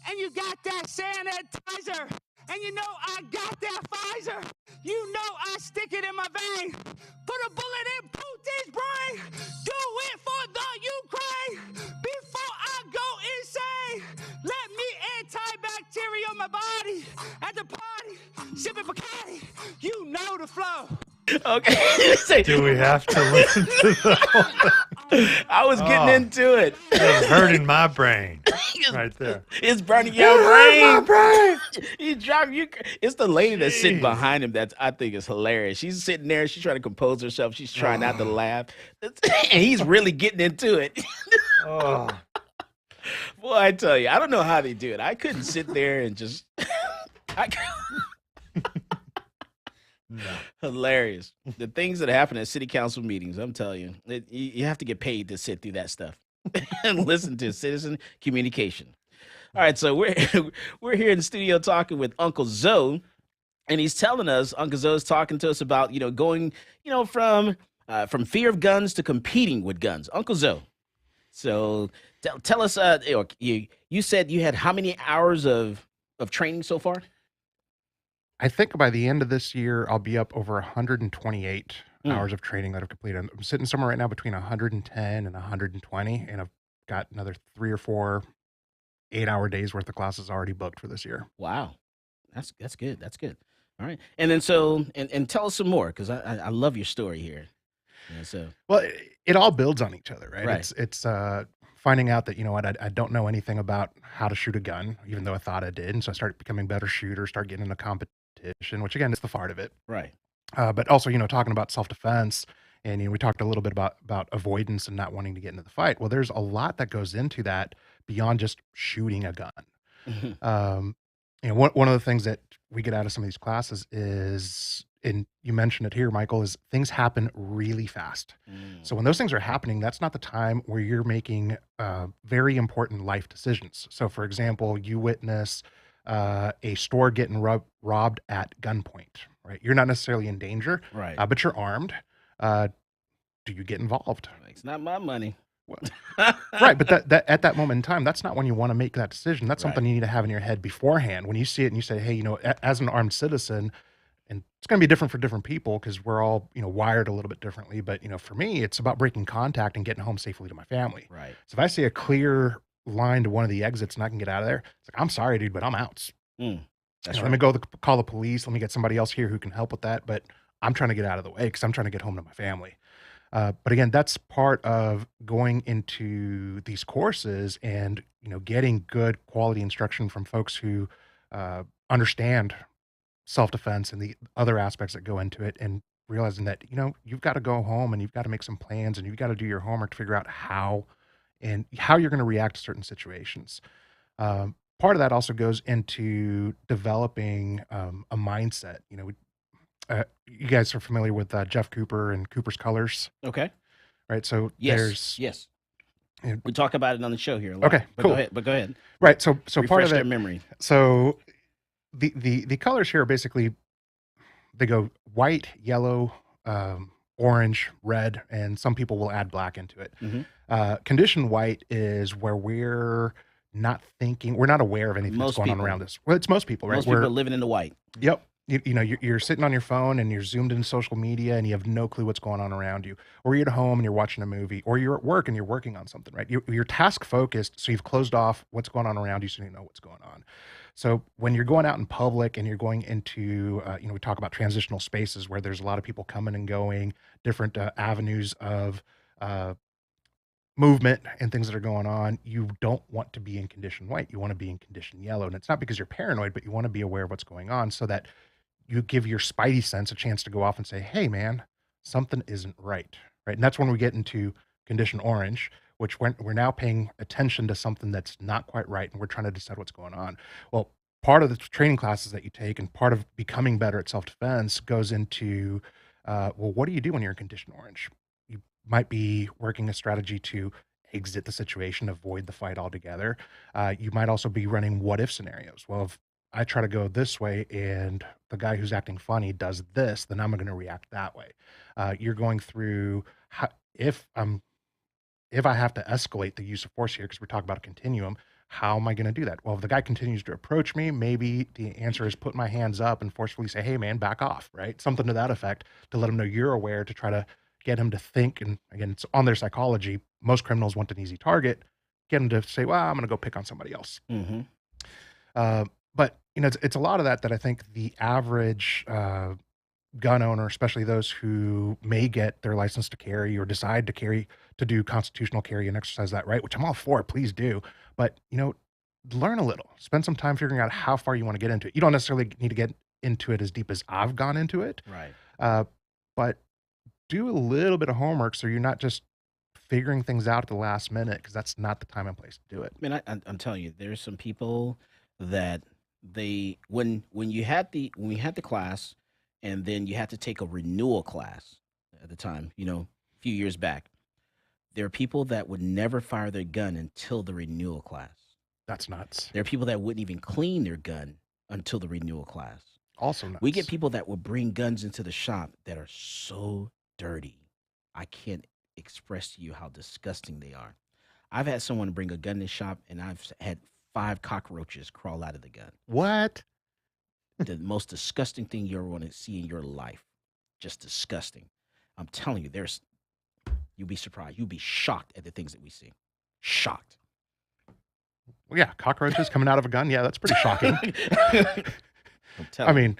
And you got that sanitizer, and you know I got that Pfizer. You know I stick it in my vein. Put a bullet in Putin's brain. Do it for the Ukraine. Before I go insane, let me antibacterial my body at the party. Sipping Bacardi, you know the flow. Okay. Do we have to listen to that? I was getting into it. It's hurting my brain right there. It's burning your brain. He's driving you. It's the lady that's sitting behind him that I think is hilarious. She's sitting there. She's trying to compose herself. She's trying not to laugh. And he's really getting into it. Boy, I tell you, I don't know how they do it. I couldn't sit there and just... No. Hilarious. The things that happen at city council meetings, I'm telling you, you have to get paid to sit through that stuff and listen to citizen communication. All right, so we're here in the studio talking with Uncle Zoe, and he's telling us, Uncle Zoe's talking to us about, going, from fear of guns to competing with guns. Uncle Zoe. So tell us, you said you had how many hours of training so far? I think by the end of this year, I'll be up over 128 hours of training that I've completed. I'm sitting somewhere right now between 110 and 120, and I've got another 3 or 4 8-hour days worth of classes already booked for this year. Wow, that's good. That's good. All right, and then so and tell us some more because I love your story here. Yeah, so Well, it all builds on each other, right? Right. It's finding out that, you know what, I don't know anything about how to shoot a gun, even though I thought I did. And so I started becoming a better shooter, start getting into competition, which again is the fart of it. right. But also, you know, talking about self-defense, and you know, we talked a little bit about avoidance and not wanting to get into the fight. Well, there's a lot that goes into that beyond just shooting a gun. Mhm. You know, one of the things that we get out of some of these classes is, and you mentioned it here, Michael, is things happen really fast. So when those things are happening, that's not the time where you're making very important life decisions. So, for example, you witness a store getting robbed at gunpoint, right? You're not necessarily in danger, Right. but you're armed. Do you get involved? It's not my money. Right, but that at that moment in time, that's not when you want to make that decision. That's Right. something you need to have in your head beforehand. When you see it and you say, "Hey, you know, as an armed citizen," and it's going to be different for different people because we're all, you know, wired a little bit differently. But you know, for me, it's about breaking contact and getting home safely to my family. Right. So if I see a clear line to one of the exits and I can get out of there, it's like, I'm sorry, dude, but I'm out. That's Let me go call the police. Let me get somebody else here who can help with that. But I'm trying to get out of the way because I'm trying to get home to my family. But again, that's part of going into these courses and, you know, getting good quality instruction from folks who understand self-defense and the other aspects that go into it, and realizing that, you know, you've got to go home and you've got to make some plans and you've got to do your homework to figure out how you're going to react to certain situations. Part of that also goes into developing a mindset. You know, you guys are familiar with Jeff Cooper and Cooper's Colors, Okay. right? So Yes. Yes. Yeah. We talk about it on the show here a lot. Okay, But cool. Go ahead. Right. So part Refresh of their it. memory. So the colors here are basically, they go white, yellow, orange, red, and some people will add black into it. Condition white is where we're not thinking, we're not aware of anything Most that's going on people. around us. Well, it's most people, right? Most people are living in the white. Yep. You know, you're sitting on your phone and you're zoomed into social media and you have no clue what's going on around you. Or you're at home and you're watching a movie, or you're at work and you're working on something, right? You're task focused, so you've closed off what's going on around you, so you know what's going on. So when you're going out in public and you're going into, you know, we talk about transitional spaces where there's a lot of people coming and going, different avenues of movement and things that are going on, you don't want to be in condition white. You want to be in condition yellow. And it's not because you're paranoid, but you want to be aware of what's going on so that you give your spidey sense a chance to go off and say, hey, man, something isn't right. Right. And that's when we get into condition orange, which we're now paying attention to something that's not quite right. And we're trying to decide what's going on. Well, part of the training classes that you take and part of becoming better at self-defense goes into, well, what do you do when you're in condition orange? You might be working a strategy to exit the situation, avoid the fight altogether. You might also be running what if scenarios. Well, if I try to go this way and the guy who's acting funny does this, then I'm going to react that way. You're going through if I have to escalate the use of force here, because we're talking about a continuum, how am I going to do that? Well, if the guy continues to approach me, maybe the answer is put my hands up and forcefully say, hey, man, back off, right? Something to that effect to let him know you're aware, to try to get him to think. And again, it's on their psychology. Most criminals want an easy target. Get him to say, well, I'm going to go pick on somebody else. But, you know, it's a lot of that I think the average gun owner, especially those who may get their license to carry or decide to do constitutional carry and exercise that right, which I'm all for, please do. But, you know, learn a little, spend some time figuring out how far you want to get into it. You don't necessarily need to get into it as deep as I've gone into it. Right. But do a little bit of homework so you're not just figuring things out at the last minute, because that's not the time and place to do it. I mean, I'm telling you, there's some people that when we had the class, and then you had to take a renewal class at the time, you know, a few years back. There are people that would never fire their gun until the renewal class. That's nuts. There are people that wouldn't even clean their gun until the renewal class. Also nuts. We get people that will bring guns into the shop that are so dirty. I can't express to you how disgusting they are. I've had someone bring a gun in the shop, and I've had 5 cockroaches crawl out of the gun. What? The most disgusting thing you ever want to see in your life. Just disgusting. I'm telling you, you'll be surprised. You'll be shocked at the things that we see. Shocked. Well, yeah, cockroaches coming out of a gun. Yeah, that's pretty shocking. I mean,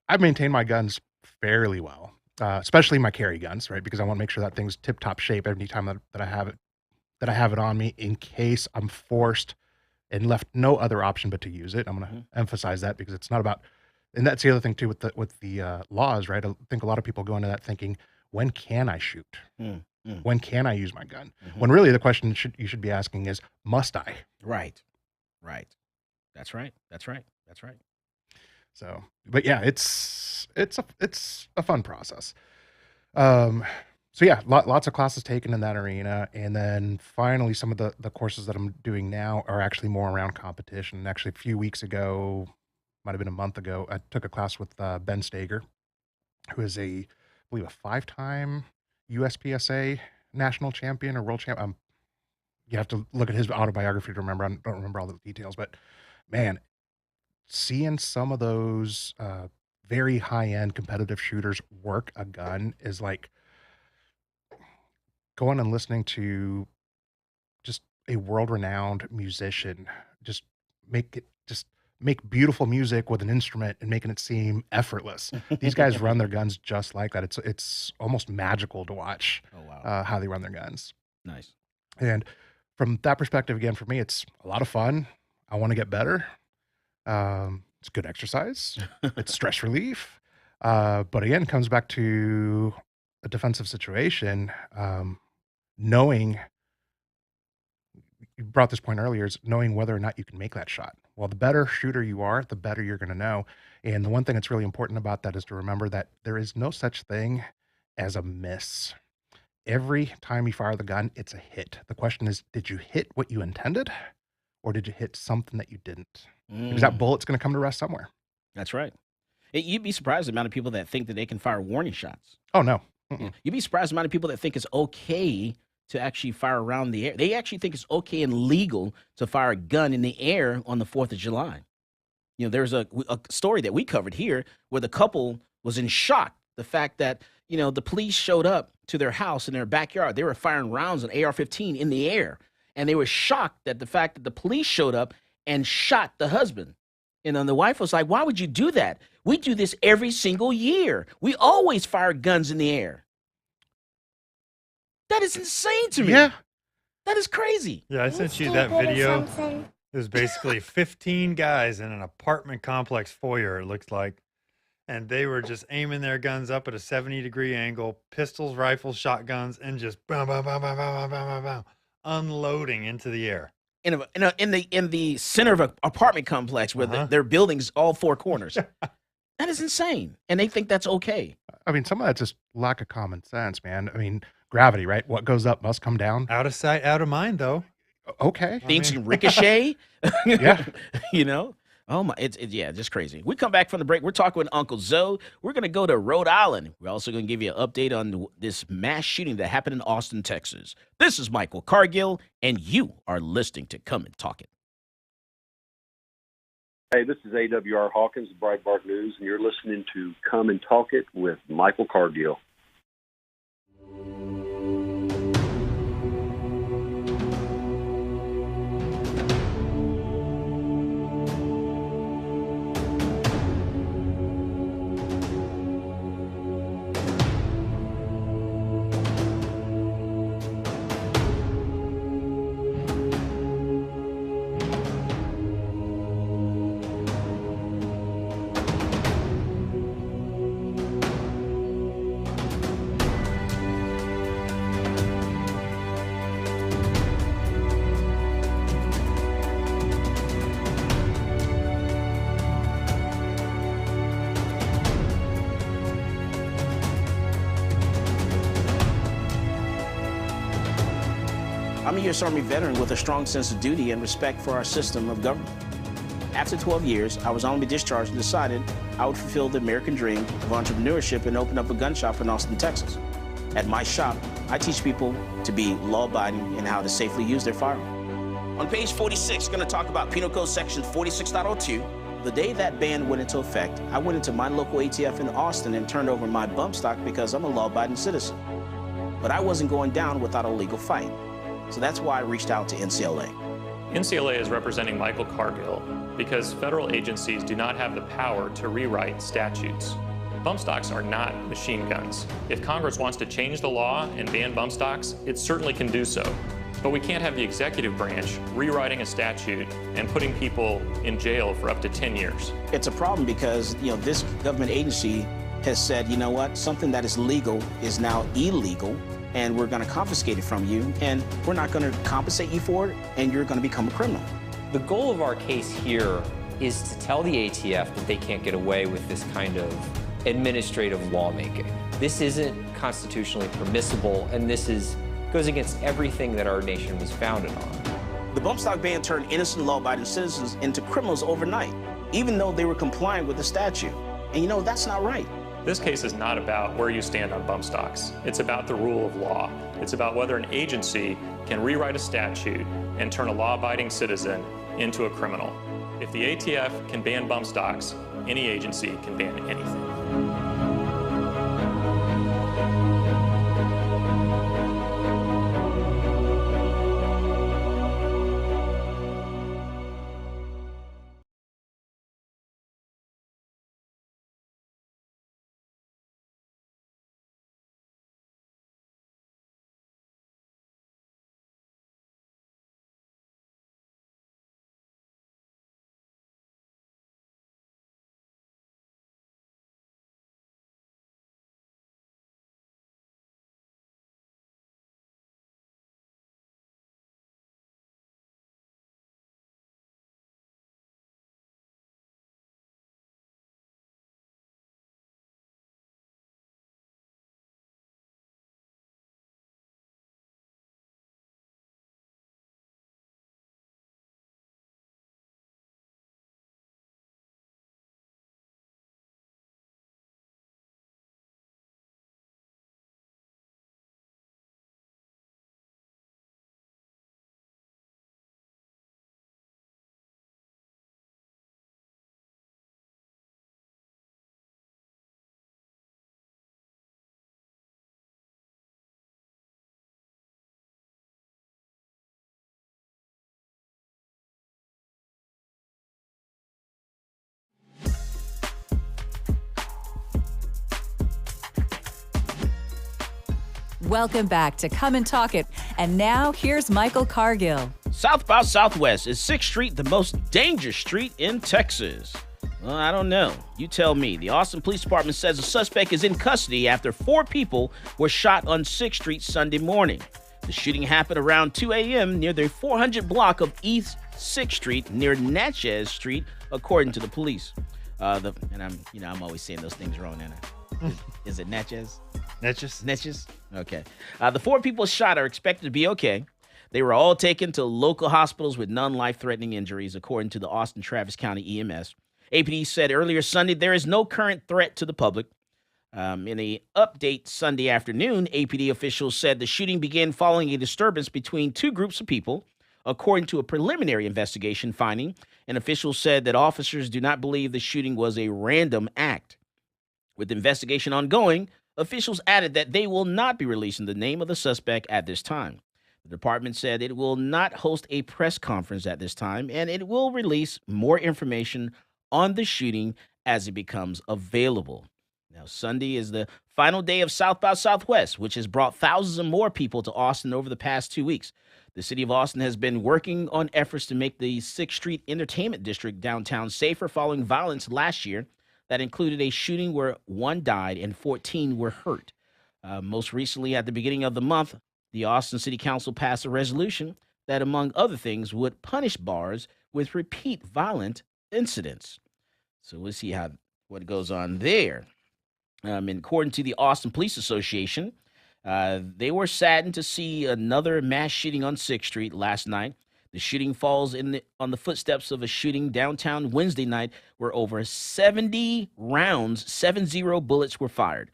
I've maintained my guns fairly well, especially my carry guns, right? Because I want to make sure that thing's tip-top shape every time that I have it on me in case I'm forced and left no other option but to use it. I'm going to emphasize that because it's not about, and that's the other thing too with the laws, right? I think a lot of people go into that thinking, when can I shoot? When can I use my gun? When really the question you should be asking is, must I? Right. That's right. So, but yeah, it's a fun process. So yeah, lots of classes taken in that arena. And then finally, some of the courses that I'm doing now are actually more around competition. And actually, a few weeks ago, might have been a month ago, I took a class with Ben Stager, who is I believe a 5-time USPSA national champion or world champ. You have to look at his autobiography to remember. I don't remember all the details, but man, seeing some of those very high-end competitive shooters work a gun is like going and listening to just a world-renowned musician just make beautiful music with an instrument and making it seem effortless. These guys run their guns just like that. It's almost magical to watch how they run their guns. Nice. And from that perspective, again, for me, it's a lot of fun. I want to get better. It's good exercise. It's stress relief. But again, it comes back to a defensive situation. Knowing, you brought this point earlier, is knowing whether or not you can make that shot. Well, the better shooter you are, the better you're going to know. And the one thing that's really important about that is to remember that there is no such thing as a miss. Every time you fire the gun, it's a hit. The question is, did you hit what you intended, or did you hit something that you didn't? Because that bullet's going to come to rest somewhere. That's right. You'd be surprised the amount of people that think that they can fire warning shots. Oh, no. You'd be surprised the amount of people that think it's okay to actually fire around the air. They actually think it's okay and legal to fire a gun in the air on the 4th of July. You know, there's a story that we covered here where the couple was in shock. The fact that, the police showed up to their house in their backyard. They were firing rounds on AR-15 in the air. And they were shocked at the fact that the police showed up and shot the husband. And then the wife was like, why would you do that? We do this every single year. We always fire guns in the air. That is insane to me. Yeah. That is crazy. Yeah, I sent you that video. It was basically 15 guys in an apartment complex foyer, it looks like. And they were just aiming their guns up at a 70-degree angle, pistols, rifles, shotguns, and just bam, bam, bam, bam, bam, bam, bam, bam, unloading into the air. In the center of an apartment complex where their buildings, all 4 corners. That is insane. And they think that's okay. I mean, some of that's just lack of common sense, man. I mean, gravity, right? What goes up must come down. Out of sight, out of mind, though. Okay. Things can ricochet. Yeah. Oh my, it's just crazy. We come back from the break. We're talking with Uncle Zoe. We're going to go to Rhode Island. We're also going to give you an update on this mass shooting that happened in Austin, Texas. This is Michael Cargill, and you are listening to Come and Talk It. Hey, this is AWR Hawkins, Breitbart News, and you're listening to Come and Talk It with Michael Cargill. I'm a U.S. Army veteran with a strong sense of duty and respect for our system of government. After 12 years, I was honorably discharged and decided I would fulfill the American dream of entrepreneurship and open up a gun shop in Austin, Texas. At my shop, I teach people to be law-abiding and how to safely use their firearm. On page 46, going to talk about Penal Code Section 46.02. The day that ban went into effect, I went into my local ATF in Austin and turned over my bump stock because I'm a law-abiding citizen. But I wasn't going down without a legal fight. So that's why I reached out to NCLA. NCLA is representing Michael Cargill because federal agencies do not have the power to rewrite statutes. Bump stocks are not machine guns. If Congress wants to change the law and ban bump stocks, it certainly can do so. But we can't have the executive branch rewriting a statute and putting people in jail for up to 10 years. It's a problem because, this government agency has said, you know what, something that is legal is now illegal, and we're going to confiscate it from you, and we're not going to compensate you for it, and you're going to become a criminal. The goal of our case here is to tell the ATF that they can't get away with this kind of administrative lawmaking. This isn't constitutionally permissible, and this goes against everything that our nation was founded on. The bump stock ban turned innocent law-abiding citizens into criminals overnight, even though they were compliant with the statute. And that's not right. This case is not about where you stand on bump stocks. It's about the rule of law. It's about whether an agency can rewrite a statute and turn a law-abiding citizen into a criminal. If the ATF can ban bump stocks, any agency can ban anything. Welcome back to Come and Talk It. And now here's Michael Cargill. South by Southwest. Is 6th Street the most dangerous street in Texas? Well, I don't know. You tell me. The Austin Police Department says a suspect is in custody after 4 people were shot on 6th Street Sunday morning. The shooting happened around 2 a.m. near the 400 block of East 6th Street near Natchez Street, according to the police. I'm always saying those things wrong, Anna. Is it Natchez? Natchez? Okay. The 4 people shot are expected to be okay. They were all taken to local hospitals with none life-threatening injuries, according to the Austin Travis County EMS. APD said earlier Sunday there is no current threat to the public. In an update Sunday afternoon, APD officials said the shooting began following a disturbance between 2 groups of people, according to a preliminary investigation finding. And officials said that officers do not believe the shooting was a random act. With the investigation ongoing, officials added that they will not be releasing the name of the suspect at this time. The department said it will not host a press conference at this time, and it will release more information on the shooting as it becomes available. Now, Sunday is the final day of South by Southwest, which has brought thousands of more people to Austin over the past 2 weeks. The city of Austin has been working on efforts to make the 6th Street Entertainment District downtown safer following violence last year that included a shooting where 1 died and 14 were hurt. Most recently, at the beginning of the month, the Austin City Council passed a resolution that, among other things, would punish bars with repeat violent incidents. So we'll see what goes on there. According to the Austin Police Association, they were saddened to see another mass shooting on 6th Street last night. The shooting falls on the footsteps of a shooting downtown Wednesday night where over 70 rounds, 70 bullets were fired.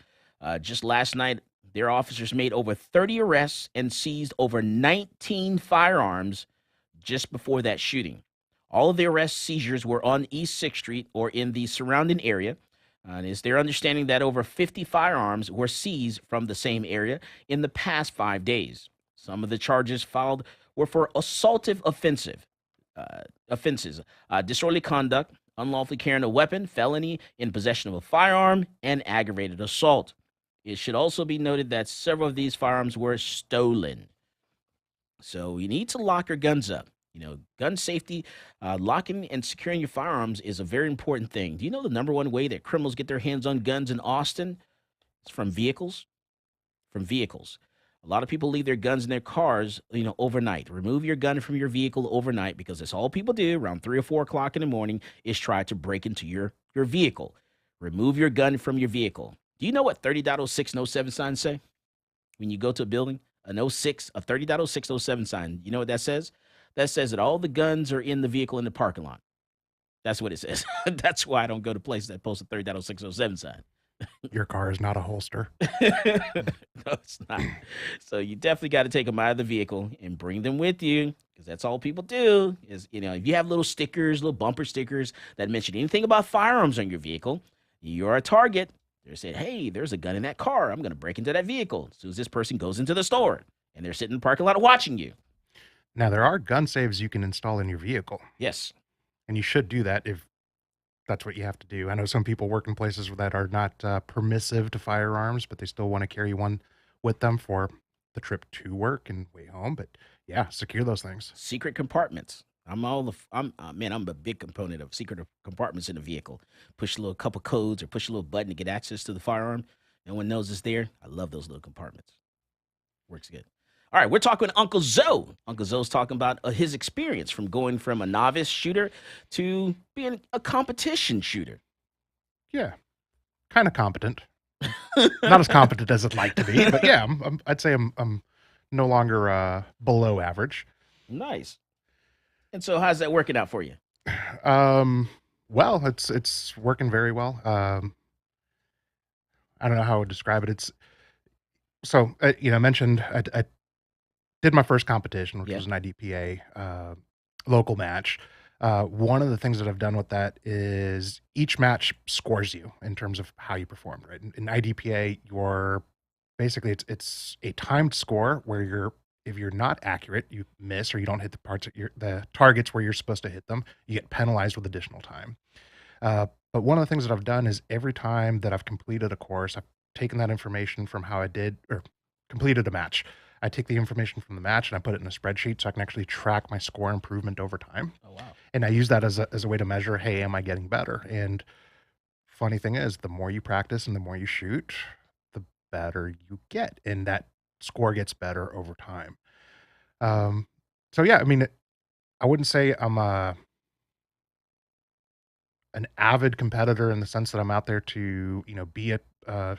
Just last night, their officers made over 30 arrests and seized over 19 firearms just before that shooting. All of the arrest seizures were on East 6th Street or in the surrounding area. And it's their understanding that over 50 firearms were seized from the same area in the past 5 days. Some of the charges filed were for assaultive offenses, disorderly conduct, unlawfully carrying a weapon, felony in possession of a firearm, and aggravated assault. It should also be noted that several of these firearms were stolen. So you need to lock your guns up. Gun safety, locking and securing your firearms is a very important thing. Do you know the number one way that criminals get their hands on guns in Austin? It's from vehicles. From vehicles. A lot of people leave their guns in their cars, overnight. Remove your gun from your vehicle overnight because that's all people do around 3 or 4 o'clock in the morning is try to break into your vehicle. Remove your gun from your vehicle. Do you know what 30.06 and 07 signs say? When you go to a building, a 30.06 07 sign, you know what that says? That says that all the guns are in the vehicle in the parking lot. That's what it says. That's why I don't go to places that post a 30.06 07 sign. Your car is not a holster. No, it's not. So you definitely got to take them out of the vehicle and bring them with you because that's all people do is, if you have little stickers, little bumper stickers that mention anything about firearms on your vehicle, you're a target. They're saying, hey, there's a gun in that car. I'm going to break into that vehicle as soon as this person goes into the store. And they're sitting in the parking lot watching you. Now, there are gun saves you can install in your vehicle. Yes. And you should do that if that's what you have to do. I know some people work in places that are not permissive to firearms, but they still want to carry one with them for the trip to work and way home. But yeah, secure those things. Secret compartments. I'm a big component of secret compartments in the vehicle. Push a little couple codes or push a little button to get access to the firearm. No one knows it's there. I love those little compartments. Works good. All right, we're talking with Uncle Zoe. Uncle Zoe's talking about his experience from going from a novice shooter to being a competition shooter. Yeah, kind of competent. Not as competent as I'd like to be, but yeah, I'd say I'm no longer below average. Nice. And so, how's that working out for you? Well, it's working very well. I don't know how I would describe it. I mentioned I did my first competition, which was an IDPA local match. One of the things that I've done with that is each match scores you in terms of how you performed. Right in IDPA, it's a timed score where if you're not accurate, you miss or you don't hit the targets where you're supposed to hit them, you get penalized with additional time. But one of the things that I've done is every time that I've completed a course, I've taken that information from how I did or completed a match. I take the information from the match and I put it in a spreadsheet so I can actually track my score improvement over time. Oh, wow. And I use that as a way to measure, hey, am I getting better? And funny thing is, the more you practice and the more you shoot, the better you get. And that score gets better over time. So yeah, I wouldn't say I'm an avid competitor in the sense that I'm out there to, be a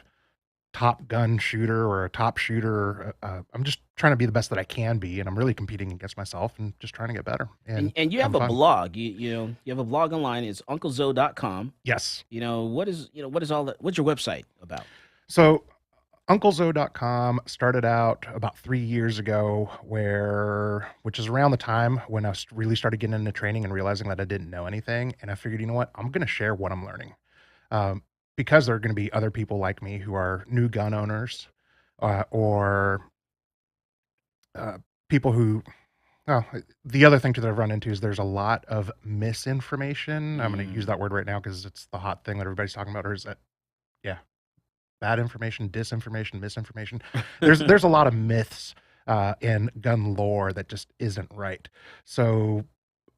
top gun shooter or a top shooter. I'm just trying to be the best that I can be, and I'm really competing against myself and just trying to get better. And you have a blog. You have a blog online. It's unclezoe.com. Yes. What's your website about? So unclezoe.com started out about 3 years ago, which is around the time when I really started getting into training and realizing that I didn't know anything. And I figured, you know what, I'm going to share what I'm learning. Because there are going to be other people like me who are new gun owners or people who, the other thing that I've run into is there's a lot of misinformation. I'm going to use that word right now because it's the hot thing that everybody's talking about. Or is that, bad information, disinformation, misinformation. There's a lot of myths and gun lore that just isn't right. So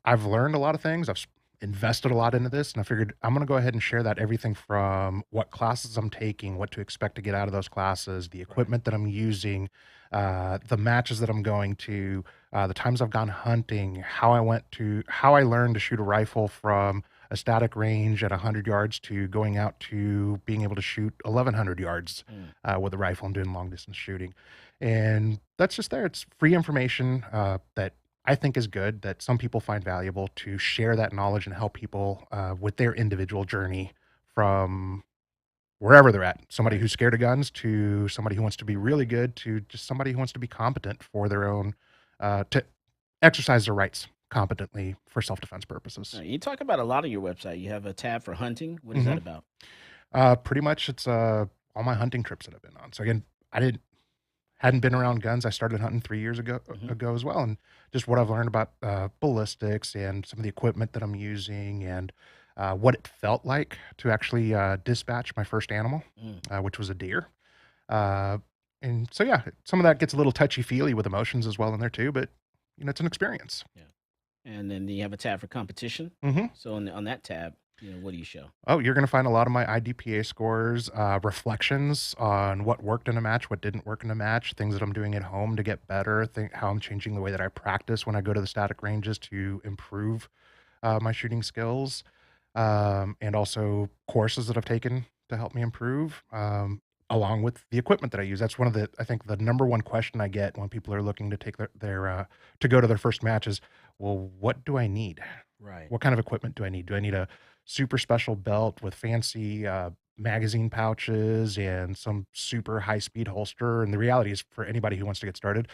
I've learned a lot of things. I've invested a lot into this, and I figured I'm going to go ahead and share that, everything from what classes I'm taking, what to expect to get out of those classes, the equipment that I'm using, the matches that I'm going to, the times I've gone hunting, how I learned to shoot a rifle from a static range at 100 yards to going out to being able to shoot 1,100 yards with a rifle and doing long distance shooting. And that's just there. It's free information that I think is good, that some people find valuable, to share that knowledge and help people with their individual journey from wherever they're at. Somebody who's scared of guns to somebody who wants to be really good to just somebody who wants to be competent for their own, to exercise their rights competently for self-defense purposes. You talk about a lot on your website. You have a tab for hunting. What is that about? Pretty much it's all my hunting trips that I've been on. So again, hadn't been around guns. I started hunting 3 years ago as well, and just what I've learned about ballistics and some of the equipment that I'm using, and what it felt like to actually dispatch my first animal, which was a deer. And so yeah, some of that gets a little touchy-feely with emotions as well in there too, but it's an experience. Yeah. And then you have a tab for competition. So on that tab, what do you show? Oh, you're going to find a lot of my IDPA scores, reflections on what worked in a match, what didn't work in a match, things that I'm doing at home to get better, how I'm changing the way that I practice when I go to the static ranges to improve my shooting skills, and also courses that I've taken to help me improve, along with the equipment that I use. That's I think the number one question I get when people are looking to take their to go to their first match is, well, what do I need? Right. What kind of equipment do I need? Do I need a super special belt with fancy magazine pouches and some super high speed holster? And the reality is, for anybody who wants to get started,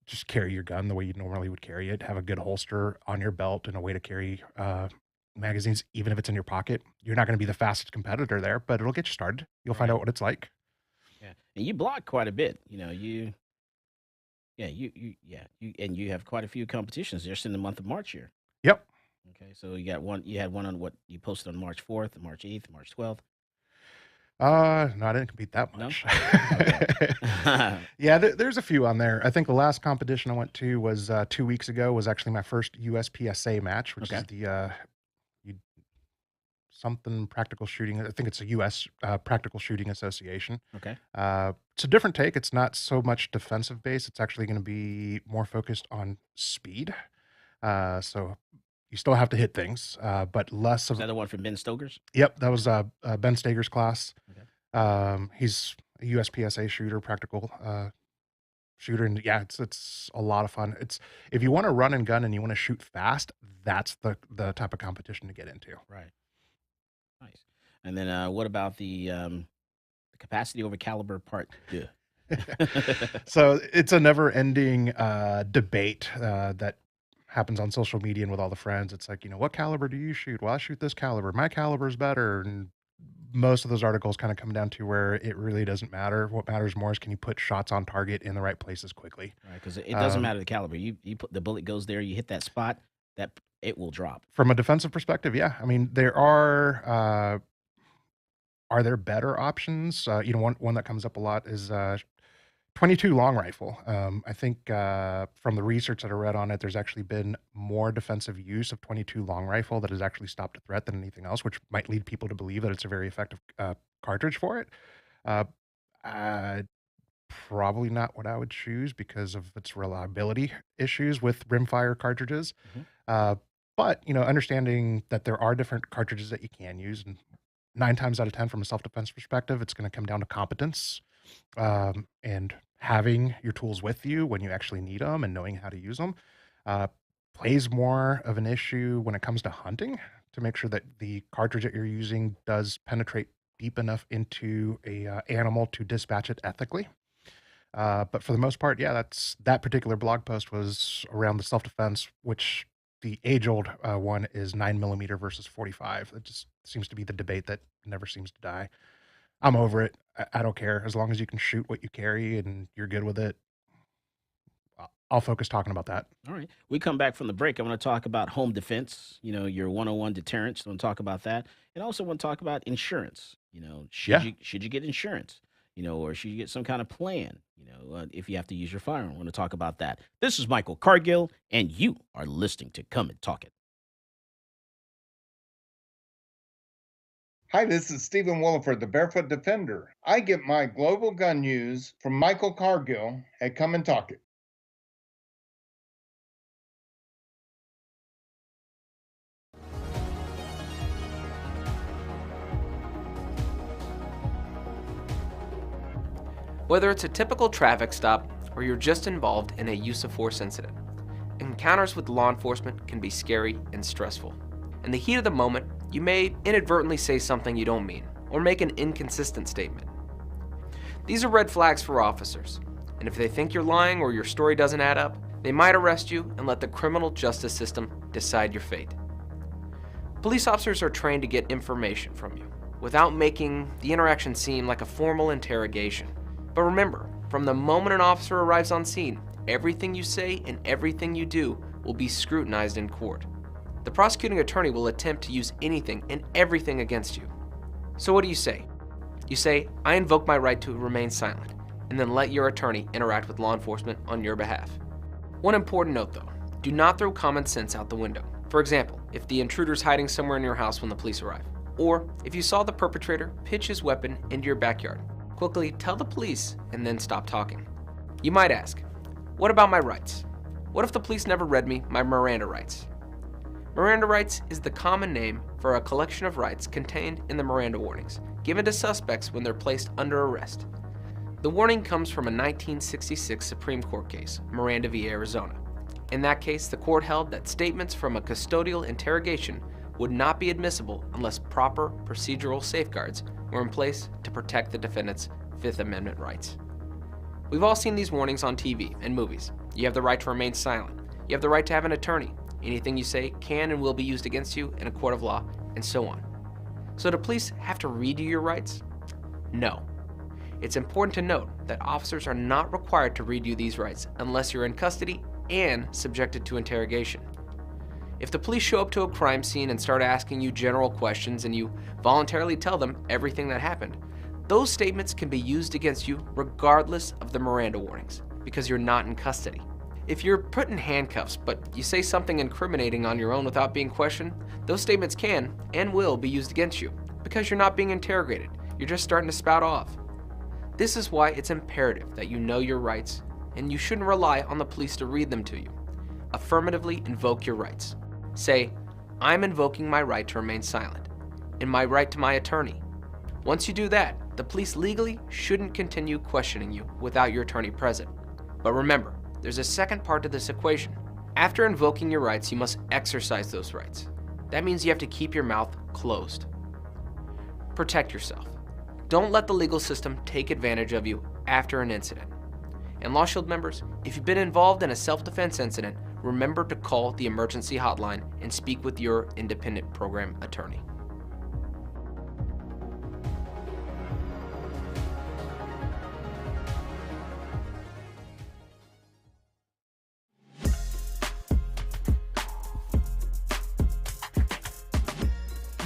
just carry your gun the way you normally would carry it. Have a good holster on your belt and a way to carry magazines, even if it's in your pocket. You're not going to be the fastest competitor there, but it'll get you started. You'll find out what it's like. Yeah, and you blog quite a bit. You have quite a few competitions just in the month of March here. Yep. Okay, so you had one on what you posted on March 4th, March 8th, March 12th. No, I didn't compete that much. Yeah, there's a few on there. I think the last competition I went to was 2 weeks ago. Was actually my first USPSA match, which is the something practical shooting. I think it's a U.S. Practical Shooting Association. Okay. It's a different take. It's not so much defensive based. It's actually going to be more focused on speed. So you still have to hit things, but less of. Is that the one from Ben Stoker's? Yep, that was Ben Stager's class. Okay. He's a USPSA shooter, practical shooter, and yeah, it's a lot of fun. It's if you want to run and gun and you want to shoot fast, that's the type of competition to get into. Right. Nice. And then what about the capacity over caliber part 2? So it's a never-ending debate that happens on social media and with all the friends. It's like, what caliber do you shoot? Well, I shoot this caliber. My caliber's better. And most of those articles kind of come down to where it really doesn't matter. What matters more is, can you put shots on target in the right places quickly? Right, because it doesn't matter the caliber. You put the bullet goes there, you hit that spot, that it will drop. From a defensive perspective, yeah. I mean, there are there better options? One that comes up a lot is 22 long rifle. I think from the research that I read on it, there's actually been more defensive use of 22 long rifle that has actually stopped a threat than anything else, which might lead people to believe that it's a very effective cartridge for it. Probably not what I would choose because of its reliability issues with rimfire cartridges. But understanding that there are different cartridges that you can use, and 9 times out of 10 from a self-defense perspective, it's going to come down to competence, and having your tools with you when you actually need them and knowing how to use them. Plays more of an issue when it comes to hunting, to make sure that the cartridge that you're using does penetrate deep enough into a animal to dispatch it ethically. But for the most part, yeah, that particular blog post was around the self-defense, which the age-old one is 9mm versus 45. It just seems to be the debate that never seems to die. I'm over it. I don't care. As long as you can shoot what you carry and you're good with it, I'll focus talking about that. All right. We come back from the break. I want to talk about home defense, your 101 deterrence. I want to talk about that. And also want to talk about insurance. Should you get insurance? Or should you get some kind of plan, if you have to use your firearm? I want to talk about that. This is Michael Cargill, and you are listening to Come and Talk It. Hi, this is Stephen Williford, the Barefoot Defender. I get my global gun news from Michael Cargill at Come and Talk It. Whether it's a typical traffic stop or you're just involved in a use of force incident, encounters with law enforcement can be scary and stressful. In the heat of the moment, you may inadvertently say something you don't mean, or make an inconsistent statement. These are red flags for officers, and if they think you're lying or your story doesn't add up, they might arrest you and let the criminal justice system decide your fate. Police officers are trained to get information from you without making the interaction seem like a formal interrogation. But remember, from the moment an officer arrives on scene, everything you say and everything you do will be scrutinized in court. The prosecuting attorney will attempt to use anything and everything against you. So what do you say? You say, I invoke my right to remain silent, and then let your attorney interact with law enforcement on your behalf. One important note though, do not throw common sense out the window. For example, if the intruder's hiding somewhere in your house when the police arrive, or if you saw the perpetrator pitch his weapon into your backyard, quickly tell the police and then stop talking. You might ask, what about my rights? What if the police never read me my Miranda rights? Miranda rights is the common name for a collection of rights contained in the Miranda warnings, given to suspects when they're placed under arrest. The warning comes from a 1966 Supreme Court case, Miranda v. Arizona. In that case, the court held that statements from a custodial interrogation would not be admissible unless proper procedural safeguards were in place to protect the defendant's Fifth Amendment rights. We've all seen these warnings on TV and movies. You have the right to remain silent. You have the right to have an attorney. Anything you say can and will be used against you in a court of law, and so on. So do police have to read you your rights? No. It's important to note that officers are not required to read you these rights unless you're in custody and subjected to interrogation. If the police show up to a crime scene and start asking you general questions and you voluntarily tell them everything that happened, those statements can be used against you regardless of the Miranda warnings because you're not in custody. If you're put in handcuffs but you say something incriminating on your own without being questioned, those statements can and will be used against you because you're not being interrogated. You're just starting to spout off. This is why it's imperative that you know your rights, and you shouldn't rely on the police to read them to you. Affirmatively invoke your rights. Say, I'm invoking my right to remain silent, and my right to my attorney. Once you do that, the police legally shouldn't continue questioning you without your attorney present. But remember, there's a second part to this equation. After invoking your rights, you must exercise those rights. That means you have to keep your mouth closed. Protect yourself. Don't let the legal system take advantage of you after an incident. And Law Shield members, if you've been involved in a self-defense incident, remember to call the emergency hotline and speak with your independent program attorney.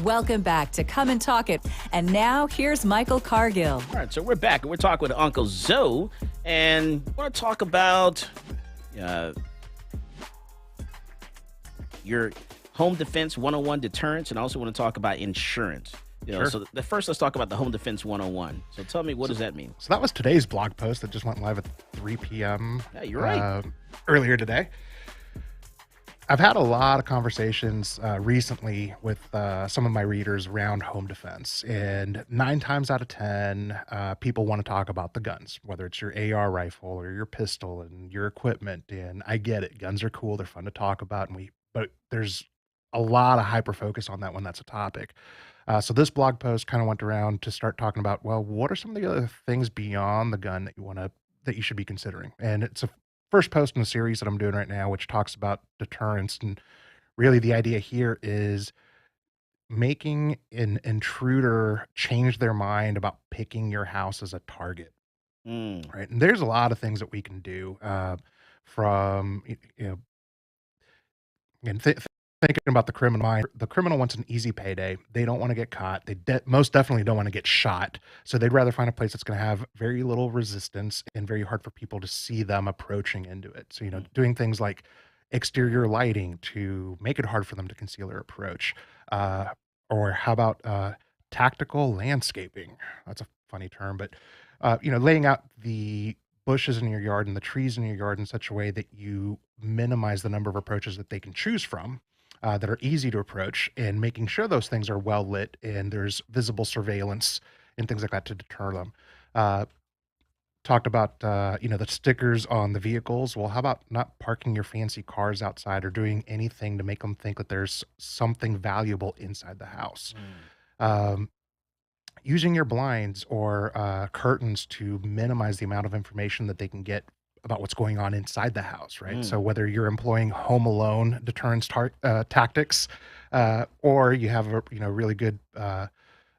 Welcome back to Come and Talk It. And now here's Michael Cargill. All right, so we're back and we're talking with Uncle Zoe, and I want to talk about your home defense 101 deterrence, and I also want to talk about insurance. Sure. So first let's talk about the home defense 101. So tell me, what does that mean? So that was today's blog post that just went live at 3 p.m. Yeah, you're right. Earlier today. I've had a lot of conversations recently with some of my readers around home defense, and 9 times out of 10, people want to talk about the guns, whether it's your AR rifle or your pistol and your equipment. And I get it; guns are cool; they're fun to talk about, but there's a lot of hyper focus on that when that's a topic. So this blog post kind of went around to start talking about, well, what are some of the other things beyond the gun that you should be considering? And it's a first post in a series that I'm doing right now, which talks about deterrence. And really the idea here is making an intruder change their mind about picking your house as a target. Right. And there's a lot of things that we can do from, again, thinking about the criminal mind. The criminal wants an easy payday. They don't want to get caught. They most definitely don't want to get shot. So they'd rather find a place that's going to have very little resistance and very hard for people to see them approaching into it. So, doing things like exterior lighting to make it hard for them to conceal their approach. Or how about tactical landscaping? That's a funny term, but, laying out the bushes in your yard and the trees in your yard in such a way that you minimize the number of approaches that they can choose from. That are easy to approach, and making sure those things are well lit and there's visible surveillance and things like that to deter them. Talked about, the stickers on the vehicles. Well, how about not parking your fancy cars outside or doing anything to make them think that there's something valuable inside the house? using your blinds or curtains to minimize the amount of information that they can get about what's going on inside the house, right? So whether you're employing home alone deterrence tactics, or you have a really good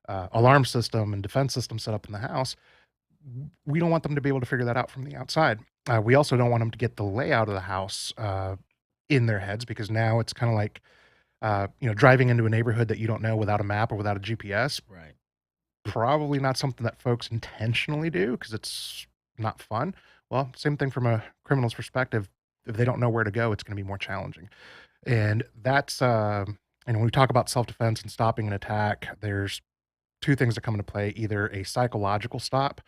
alarm system and defense system set up in the house, we don't want them to be able to figure that out from the outside. We also don't want them to get the layout of the house in their heads, because now it's kind of like driving into a neighborhood that you don't know without a map or without a GPS. Right. Probably not something that folks intentionally do, because it's not fun. Well, same thing from a criminal's perspective. If they don't know where to go, it's going to be more challenging. And that's, and when we talk about self-defense and stopping an attack, there's two things that come into play: either a psychological stop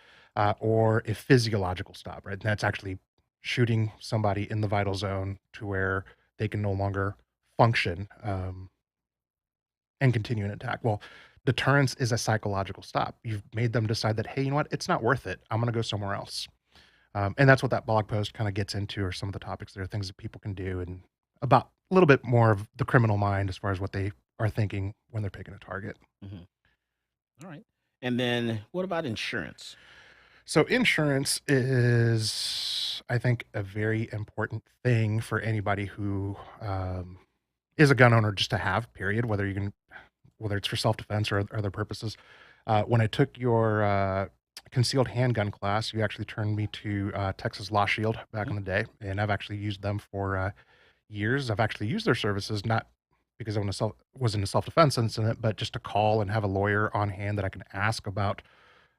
or a physiological stop, right? And that's actually shooting somebody in the vital zone to where they can no longer function and continue an attack. Well, deterrence is a psychological stop. You've made them decide that, hey, you know what? It's not worth it. I'm going to go somewhere else. And that's what that blog post kind of gets into, or some of the topics. There are things that people can do, and about a little bit more of the criminal mind as far as what they are thinking when they're picking a target. All right. And then what about insurance? So insurance is, I think, a very important thing for anybody who is a gun owner just to have, period, whether it's for self-defense or other purposes. When I took your concealed handgun class, you actually turned me to Texas Law Shield back in the day, and I've actually used them for years. I've actually used their services, not because I was in a self-defense incident, but just to call and have a lawyer on hand that I can ask about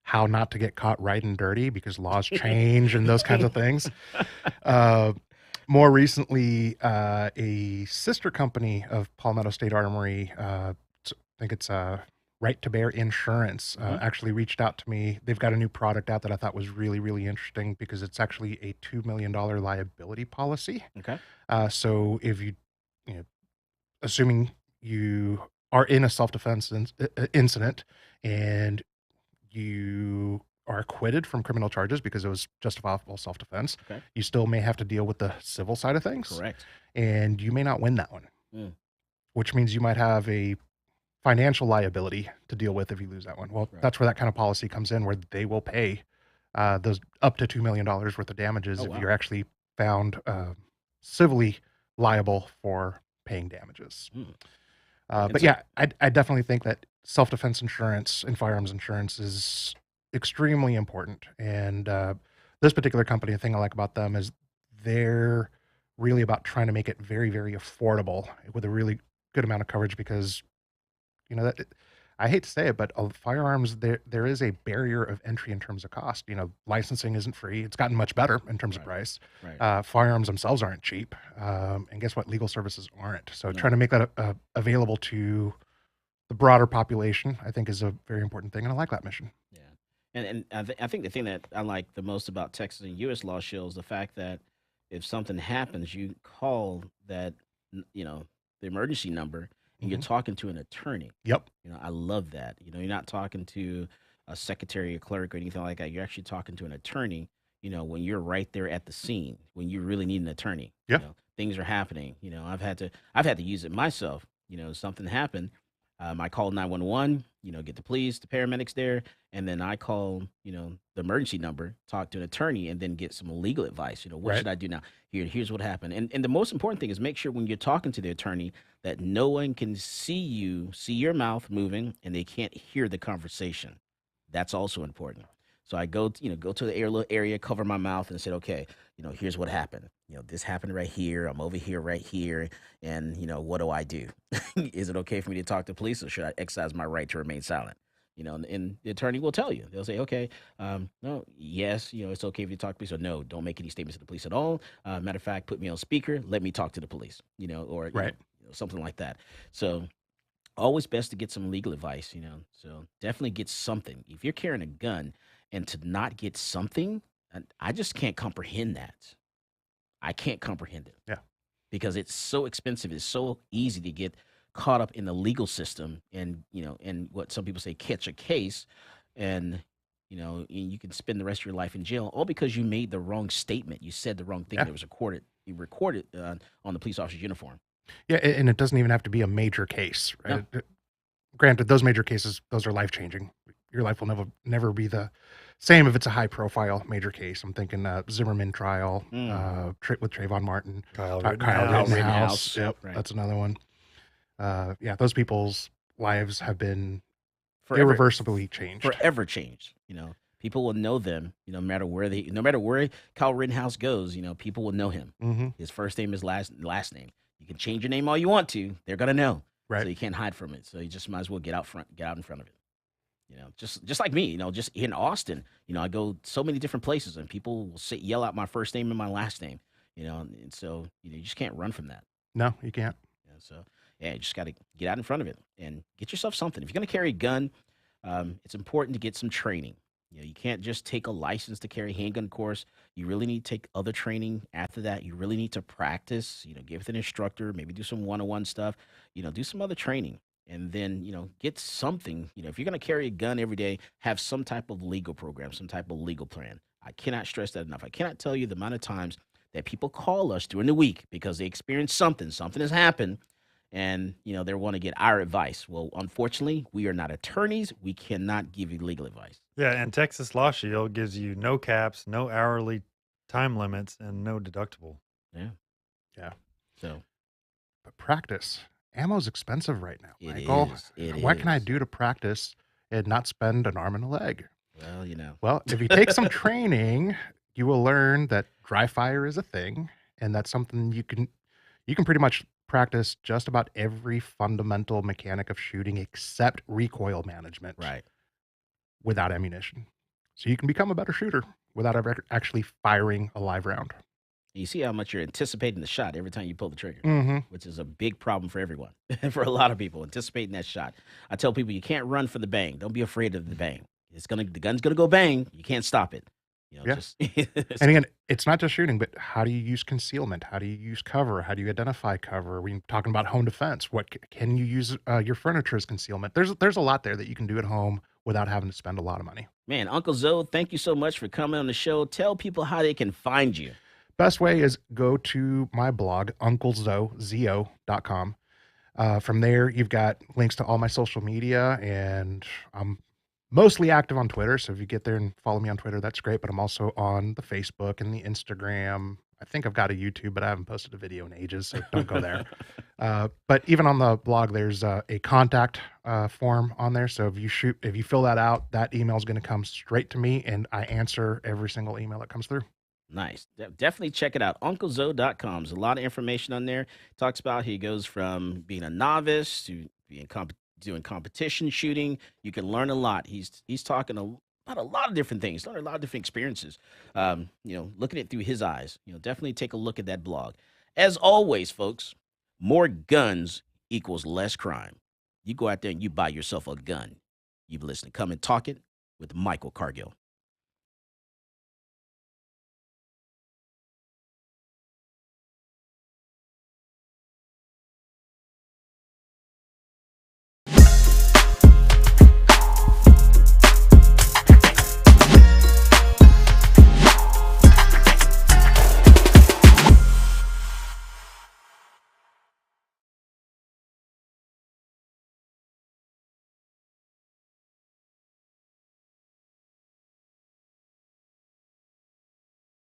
how not to get caught riding dirty, because laws change and those kinds of things. More recently, a sister company of Palmetto State Armory, I think it's Right to Bear Insurance, actually reached out to me. They've got a new product out that I thought was really, really interesting, because it's actually a $2 million liability policy. Okay. So if assuming you are in a self-defense incident and you are acquitted from criminal charges because it was justifiable self-defense, Okay. you still may have to deal with the civil side of things. Correct. And you may not win that one, Mm. which means you might have a financial liability to deal with if you lose that one. Well, Right. that's where that kind of policy comes in, where they will pay those up to $2 million worth of damages Oh, if wow. you're actually found civilly liable for paying damages. Mm. But yeah, I definitely think that self-defense insurance and firearms insurance is extremely important. And this particular company, the thing I like about them is they're really about trying to make it very, very affordable with a really good amount of coverage, because that I hate to say it, but firearms, there is a barrier of entry in terms of cost. Licensing isn't free. It's gotten much better in terms of price. Right. Firearms themselves aren't cheap. And guess what? Legal services aren't. So No. trying to make that available to the broader population, I think, is a very important thing. And I like that mission. Yeah. And I think the thing that I like the most about Texas and U.S. Law Shield is the fact that if something happens, you call that, the emergency number, and you're talking to an attorney. Yep. I love that. You're not talking to a secretary or clerk or anything like that. You're actually talking to an attorney, when you're right there at the scene, when you really need an attorney. Yeah. Things are happening. I've had to use it myself. Something happened. I called 911, get the police, the paramedics there, and then I call, the emergency number, talk to an attorney, and then get some legal advice. What Right. should I do now? Here's what happened. And the most important thing is make sure when you're talking to the attorney that no one can see your mouth moving, and they can't hear the conversation. That's also important. So I go to the little area, cover my mouth, and said, okay, here's what happened. This happened right here. I'm over here, right here. And, what do I do? Is it okay for me to talk to police, or should I exercise my right to remain silent? And the attorney will tell you. They'll say, okay, no, yes, it's okay if you talk to police, or no, don't make any statements to the police at all. Matter of fact, put me on speaker. Let me talk to the police, or Right. something like that. So always best to get some legal advice, So definitely get something. If you're carrying a gun and to not get something, I just can't comprehend that. I can't comprehend it. Yeah. Because it's so expensive. It's so easy to get caught up in the legal system and, and what some people say, catch a case, and, and you can spend the rest of your life in jail, all because you made the wrong statement. You said the wrong thing that was recorded. You recorded on the police officer's uniform. Yeah. And it doesn't even have to be a major case, right? Granted, those major cases, those are life-changing. your life will never be the same if it's a high profile major case. I'm thinking Zimmerman trial with Trayvon Martin, Kyle Rittenhouse. Yep, Right. that's another one. Yeah, those people's lives have been Forever- irreversibly changed. Forever changed. People will know them. No matter where Kyle Rittenhouse goes. People will know him. Mhm. His first name is last name. You can change your name all you want to. They're gonna know. Right. So you can't hide from it. So you just might as well get out in front of it. Just like me. Just in Austin. I go so many different places, and people will yell out my first name and my last name. And so you just can't run from that. No, you can't. So you just got to get out in front of it and get yourself something. If you're going to carry a gun, it's important to get some training. You can't just take a license to carry a handgun course. You really need to take other training after that. You really need to practice, get with an instructor, maybe do some one-on-one stuff, do some other training. And then, get something, if you're going to carry a gun every day, have some type of legal program, some type of legal plan. I cannot stress that enough. I cannot tell you the amount of times that people call us during the week because they experienced something has happened, and they want to get our advice. Well, unfortunately, we are not attorneys. We cannot give you legal advice. Yeah, and Texas Law Shield gives you no caps, no hourly time limits, and no deductible. Yeah. So, but practice. Ammo's expensive right now, It Michael. is. It What can I is. do to practice and not spend an arm and a leg? Well, Well, if you take some training, you will learn that dry fire is a thing, and that's something you can pretty much practice just about every fundamental mechanic of shooting except recoil management. Right. Without ammunition. So you can become a better shooter without ever actually firing a live round. You see how much you're anticipating the shot every time you pull the trigger, Mhm. which is a big problem for everyone, for a lot of people, anticipating that shot. I tell people you can't run for the bang. Don't be afraid of the bang. The gun's gonna go bang. You can't stop it. Yeah. Just And again, it's not just shooting, but how do you use concealment? How do you use cover? How do you identify cover? We're talking about home defense. What can you use your furniture as concealment? There's a lot there that you can do at home without having to spend a lot of money. Man, Uncle Zoe, thank you so much for coming on the show. Tell people how they can find you. Best way is go to my blog, unclezo.com. From there, you've got links to all my social media, and I'm mostly active on Twitter. So if you get there and follow me on Twitter, that's great. But I'm also on the Facebook and the Instagram. I think I've got a YouTube, but I haven't posted a video in ages, so don't go there. But even on the blog, there's a contact form on there. So if you fill that out, that email is going to come straight to me, and I answer every single email that comes through. Nice. Definitely check it out. UncleZoe.com. There's a lot of information on there. Talks about he goes from being a novice to being doing competition shooting. You can learn a lot. He's talking about a lot of different things, learn a lot of different experiences. Looking at it through his eyes. Definitely take a look at that blog. As always, folks, more guns equals less crime. You go out there and you buy yourself a gun. You've listened to Come and Talk It with Michael Cargill.